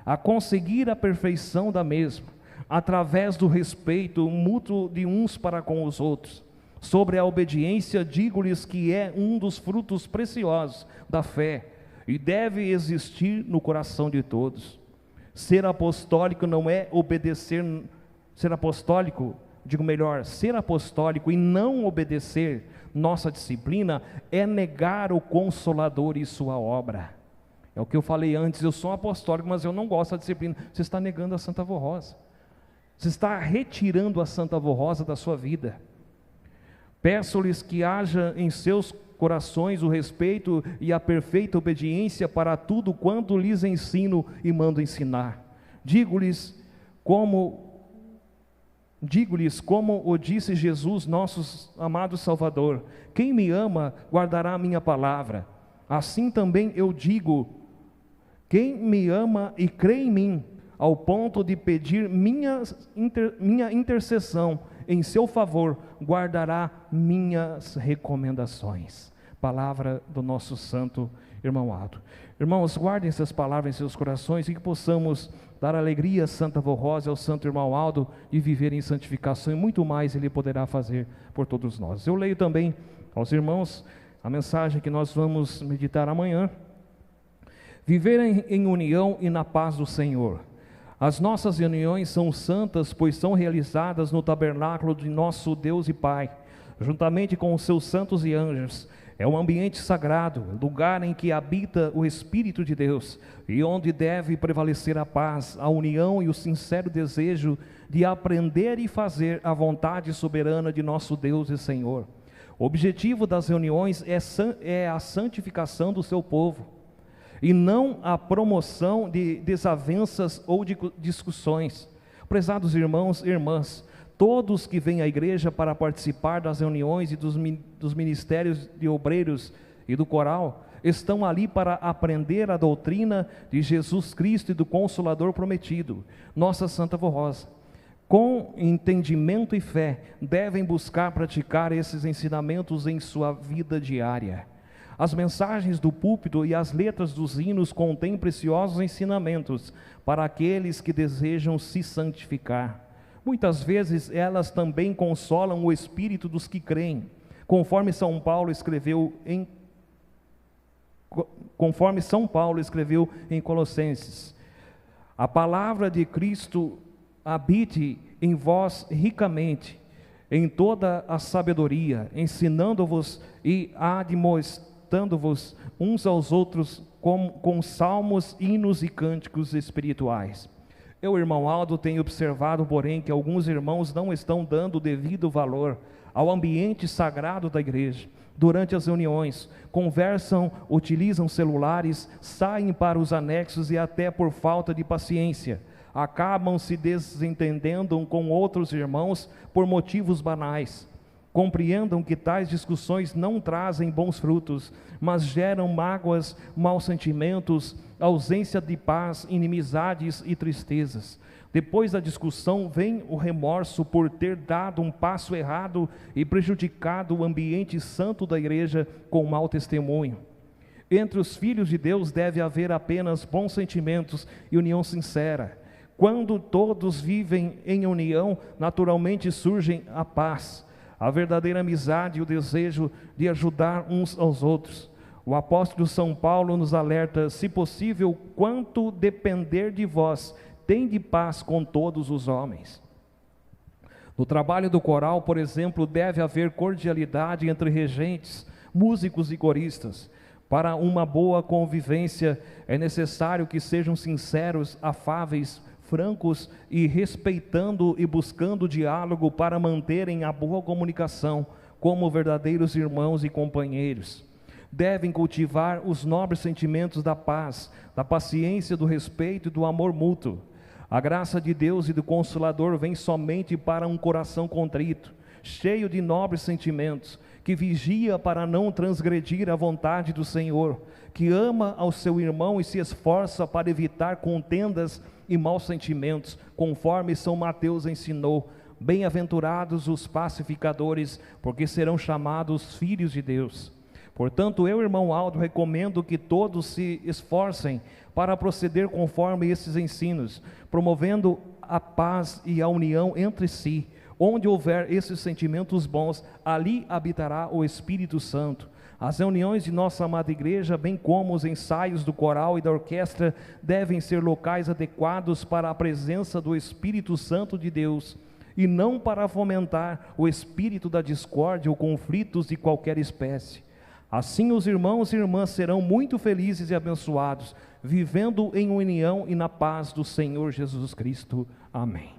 a conseguir a perfeição da mesma, através do respeito mútuo de uns para com os outros. Sobre a obediência, digo-lhes que é um dos frutos preciosos da fé e deve existir no coração de todos. Ser apostólico não é obedecer, ser apostólico e não obedecer nossa disciplina é negar o Consolador e sua obra. É o que eu falei antes: eu sou apostólico, mas eu não gosto da disciplina. Você está negando a Santa Vô Rosa, você está retirando a Santa Vô Rosa da sua vida. Peço-lhes que haja em seus corações o respeito e a perfeita obediência para tudo quanto lhes ensino e mando ensinar. Digo-lhes como o disse Jesus, nosso amado Salvador: quem me ama guardará a minha palavra. Assim também eu digo: quem me ama e crê em mim, ao ponto de pedir minha intercessão em seu favor, guardará minhas recomendações. Palavra do nosso santo irmão Aldo. Irmãos, guardem essas palavras em seus corações e que possamos dar alegria a Santa Vô Rosa, ao santo irmão Aldo, e viver em santificação, e muito mais Ele poderá fazer por todos nós. Eu leio também aos irmãos a mensagem que nós vamos meditar amanhã: viver em união e na paz do Senhor. As nossas reuniões são santas, pois são realizadas no tabernáculo de nosso Deus e Pai, juntamente com os seus santos e anjos. É um ambiente sagrado, lugar em que habita o Espírito de Deus, e onde deve prevalecer a paz, a união e o sincero desejo de aprender e fazer a vontade soberana de nosso Deus e Senhor. O objetivo das reuniões é a santificação do seu povo, e não a promoção de desavenças ou de discussões. Prezados irmãos e irmãs, todos que vêm à igreja para participar das reuniões e dos ministérios de obreiros e do coral, estão ali para aprender a doutrina de Jesus Cristo e do Consolador prometido, nossa Santa Vô Rosa. Com entendimento e fé, devem buscar praticar esses ensinamentos em sua vida diária. As mensagens do púlpito e as letras dos hinos contêm preciosos ensinamentos para aqueles que desejam se santificar. Muitas vezes elas também consolam o espírito dos que creem, conforme São Paulo escreveu em conforme São Paulo escreveu em Colossenses. A palavra de Cristo habite em vós ricamente, em toda a sabedoria, ensinando-vos e admoestando-vos uns aos outros com salmos, hinos e cânticos espirituais. Eu, irmão Aldo, tenho observado, porém, que alguns irmãos não estão dando o devido valor ao ambiente sagrado da igreja. Durante as reuniões, conversam, utilizam celulares, saem para os anexos e até por falta de paciência, acabam se desentendendo com outros irmãos por motivos banais. Compreendam que tais discussões não trazem bons frutos, mas geram mágoas, maus sentimentos, ausência de paz, inimizades e tristezas. Depois da discussão vem o remorso por ter dado um passo errado e prejudicado o ambiente santo da igreja com mau testemunho. Entre os filhos de Deus deve haver apenas bons sentimentos e união sincera. Quando todos vivem em união, naturalmente surgem a paz, a verdadeira amizade e o desejo de ajudar uns aos outros. O apóstolo São Paulo nos alerta: se possível, quanto depender de vós, tende paz com todos os homens. No trabalho do coral, por exemplo, deve haver cordialidade entre regentes, músicos e coristas. Para uma boa convivência, é necessário que sejam sinceros, afáveis, francos e respeitando e buscando diálogo para manterem a boa comunicação como verdadeiros irmãos e companheiros. Devem cultivar os nobres sentimentos da paz, da paciência, do respeito e do amor mútuo. A graça de Deus e do Consolador vem somente para um coração contrito, cheio de nobres sentimentos, que vigia para não transgredir a vontade do Senhor, que ama ao seu irmão e se esforça para evitar contendas e maus sentimentos, conforme São Mateus ensinou: bem-aventurados os pacificadores, porque serão chamados filhos de Deus. Portanto, eu, irmão Aldo, recomendo que todos se esforcem para proceder conforme esses ensinos, promovendo a paz e a união entre si. Onde houver esses sentimentos bons, ali habitará o Espírito Santo. As reuniões de nossa amada igreja, bem como os ensaios do coral e da orquestra, devem ser locais adequados para a presença do Espírito Santo de Deus, e não para fomentar o espírito da discórdia ou conflitos de qualquer espécie. Assim os irmãos e irmãs serão muito felizes e abençoados, vivendo em união e na paz do Senhor Jesus Cristo. Amém.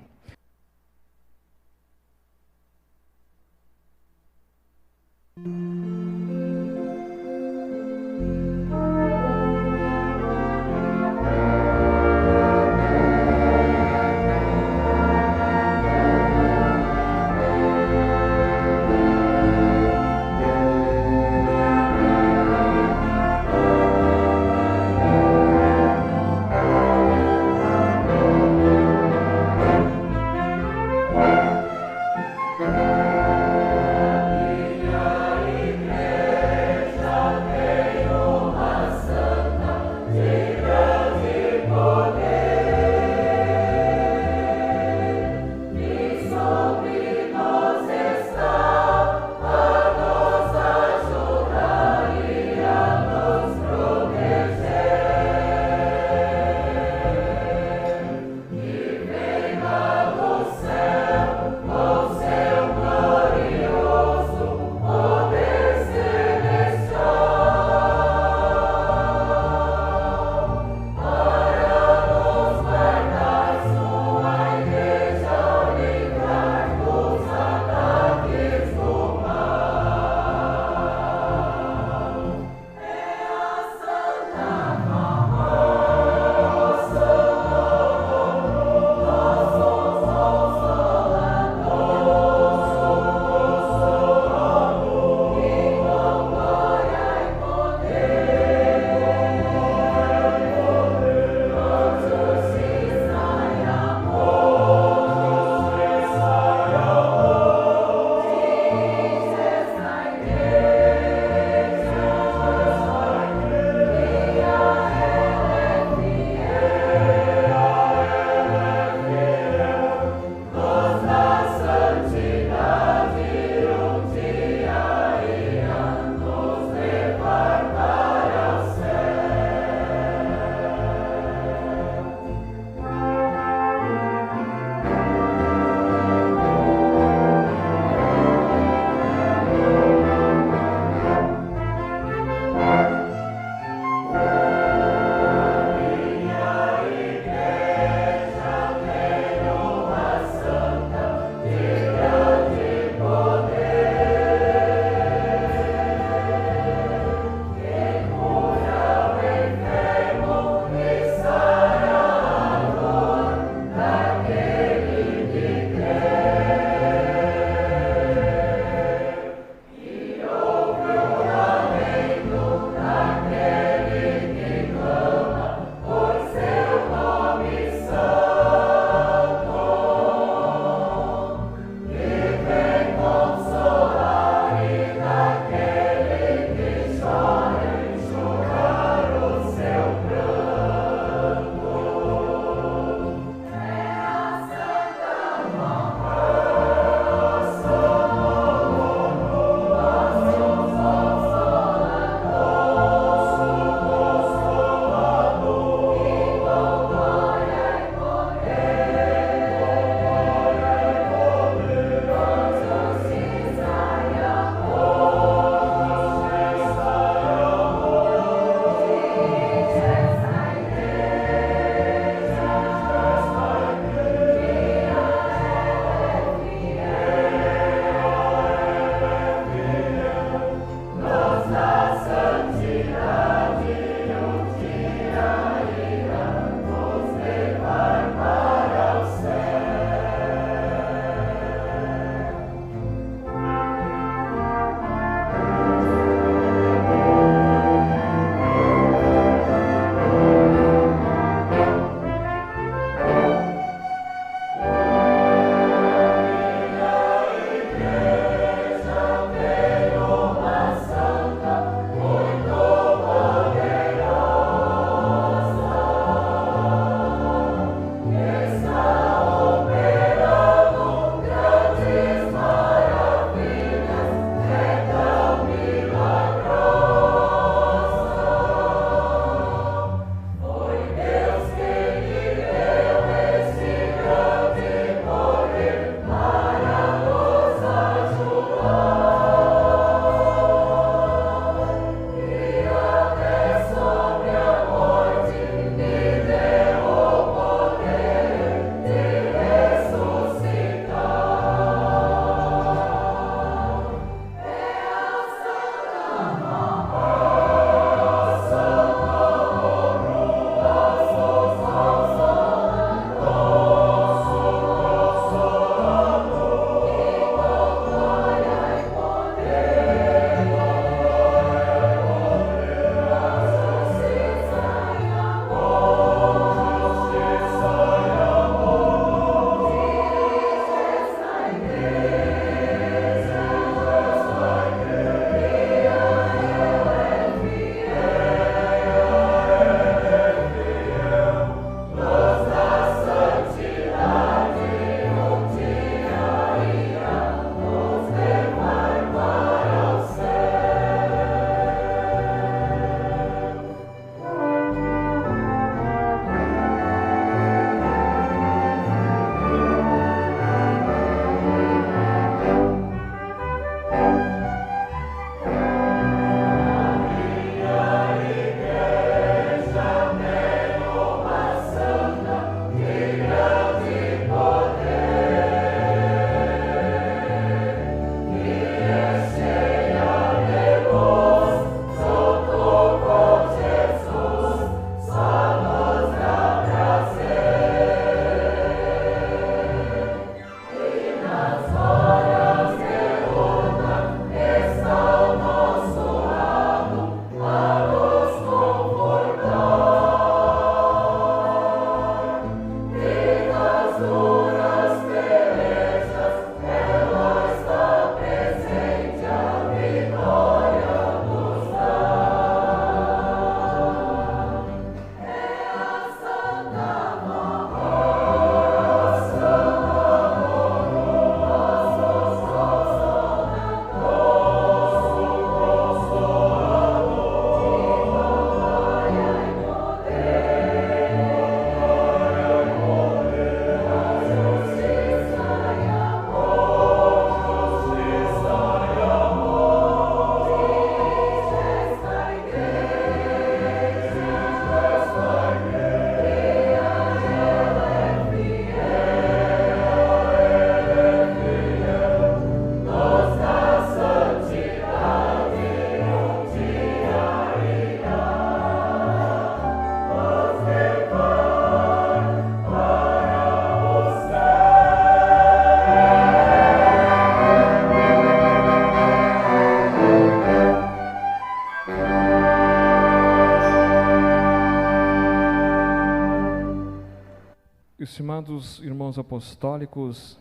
amados irmãos apostólicos,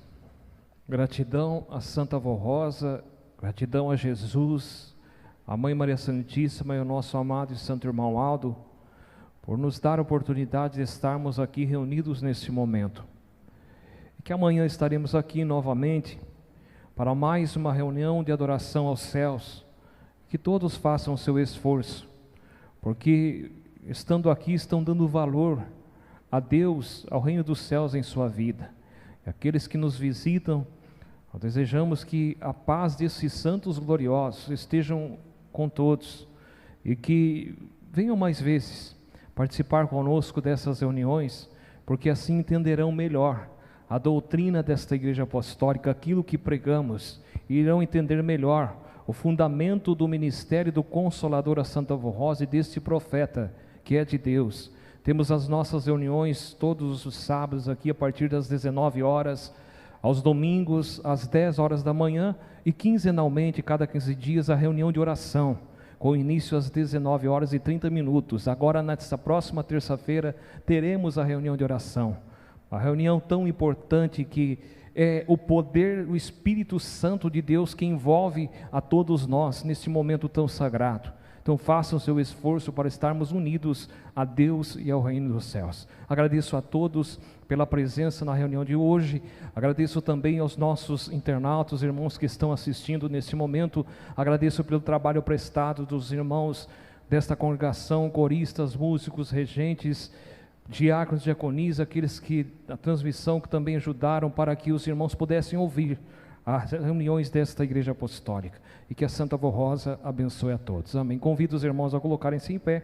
gratidão a Santa Avó Rosa, gratidão a Jesus, a Mãe Maria Santíssima e ao nosso amado e santo irmão Aldo, por nos dar a oportunidade de estarmos aqui reunidos neste momento. E que amanhã estaremos aqui novamente para mais uma reunião de adoração aos céus. Que todos façam o seu esforço, porque estando aqui estão dando valor a Deus, ao reino dos céus em sua vida. E aqueles que nos visitam, desejamos que a paz desses santos gloriosos estejam com todos e que venham mais vezes participar conosco dessas reuniões, porque assim entenderão melhor a doutrina desta igreja apostólica, aquilo que pregamos, e irão entender melhor o fundamento do ministério do Consolador, a Santa Avó Rosa, e deste profeta que é de Deus. Temos as nossas reuniões todos os sábados aqui a partir das 19 horas, aos domingos às 10 horas da manhã, e quinzenalmente, cada 15 dias, a reunião de oração, com início às 19 horas e 30 minutos. Agora, nessa próxima terça-feira, teremos a reunião de oração, a reunião tão importante que é o poder, o Espírito Santo de Deus que envolve a todos nós neste momento tão sagrado. Então façam o seu esforço para estarmos unidos a Deus e ao reino dos céus. Agradeço a todos pela presença na reunião de hoje. Agradeço também aos nossos internautas, irmãos que estão assistindo neste momento. Agradeço pelo trabalho prestado dos irmãos desta congregação, coristas, músicos, regentes, diáconos, diaconis, aqueles que a transmissão que também ajudaram para que os irmãos pudessem ouvir as reuniões desta igreja apostólica, e que a Santa Avó Rosa abençoe a todos. Amém. Convido os irmãos a colocarem-se em pé.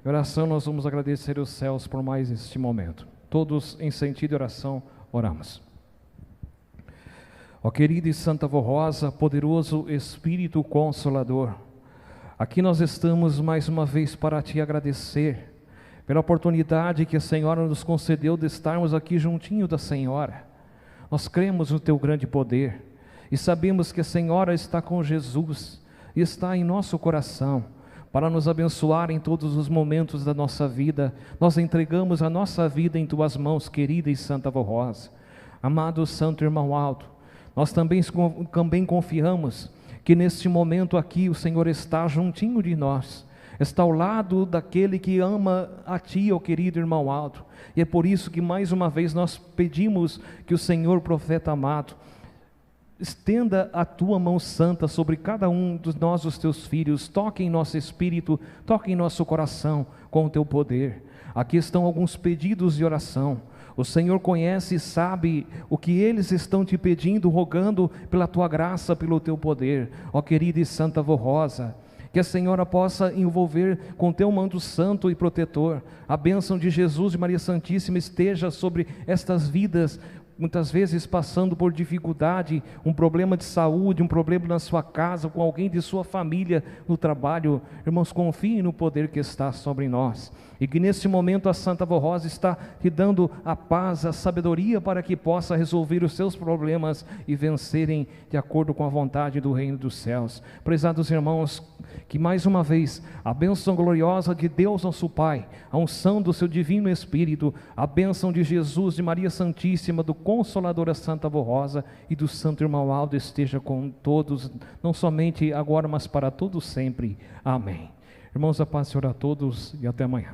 Em oração nós vamos agradecer os céus por mais este momento. Todos em sentido de oração, oramos. Ó querida e Santa Avó Rosa, poderoso Espírito Consolador, aqui nós estamos mais uma vez para te agradecer pela oportunidade que a Senhora nos concedeu de estarmos aqui juntinho da Senhora. Nós cremos no teu grande poder e sabemos que a Senhora está com Jesus e está em nosso coração para nos abençoar em todos os momentos da nossa vida. Nós entregamos a nossa vida em tuas mãos, querida e Santa Avó Rosa. Amado Santo Irmão Aldo, nós também confiamos que neste momento aqui o Senhor está juntinho de nós, está ao lado daquele que ama a ti, ó querido irmão Aldo, e é por isso que mais uma vez nós pedimos que o Senhor, profeta amado, estenda a tua mão santa sobre cada um de nós, os teus filhos, toque em nosso espírito, toque em nosso coração com o teu poder. Aqui estão alguns pedidos de oração. O Senhor conhece e sabe o que eles estão te pedindo, rogando pela tua graça, pelo teu poder, ó querida e Santa Avó Rosa. Que a Senhora possa envolver com teu manto santo e protetor. A bênção de Jesus e Maria Santíssima esteja sobre estas vidas, muitas vezes passando por dificuldade, um problema de saúde, um problema na sua casa, com alguém de sua família, no trabalho. Irmãos, confiem no poder que está sobre nós, e que nesse momento a Santa Avó Rosa está te dando a paz, a sabedoria para que possa resolver os seus problemas e vencerem de acordo com a vontade do reino dos céus. Prezados irmãos, que mais uma vez a bênção gloriosa de Deus nosso Pai, a unção do seu divino Espírito, a bênção de Jesus, de Maria Santíssima, do Consolador, a Santa Avó Rosa e do Santo Irmão Aldo esteja com todos, não somente agora, mas para todos sempre. Amém. Irmãos, a paz, Senhor, a todos, e até amanhã.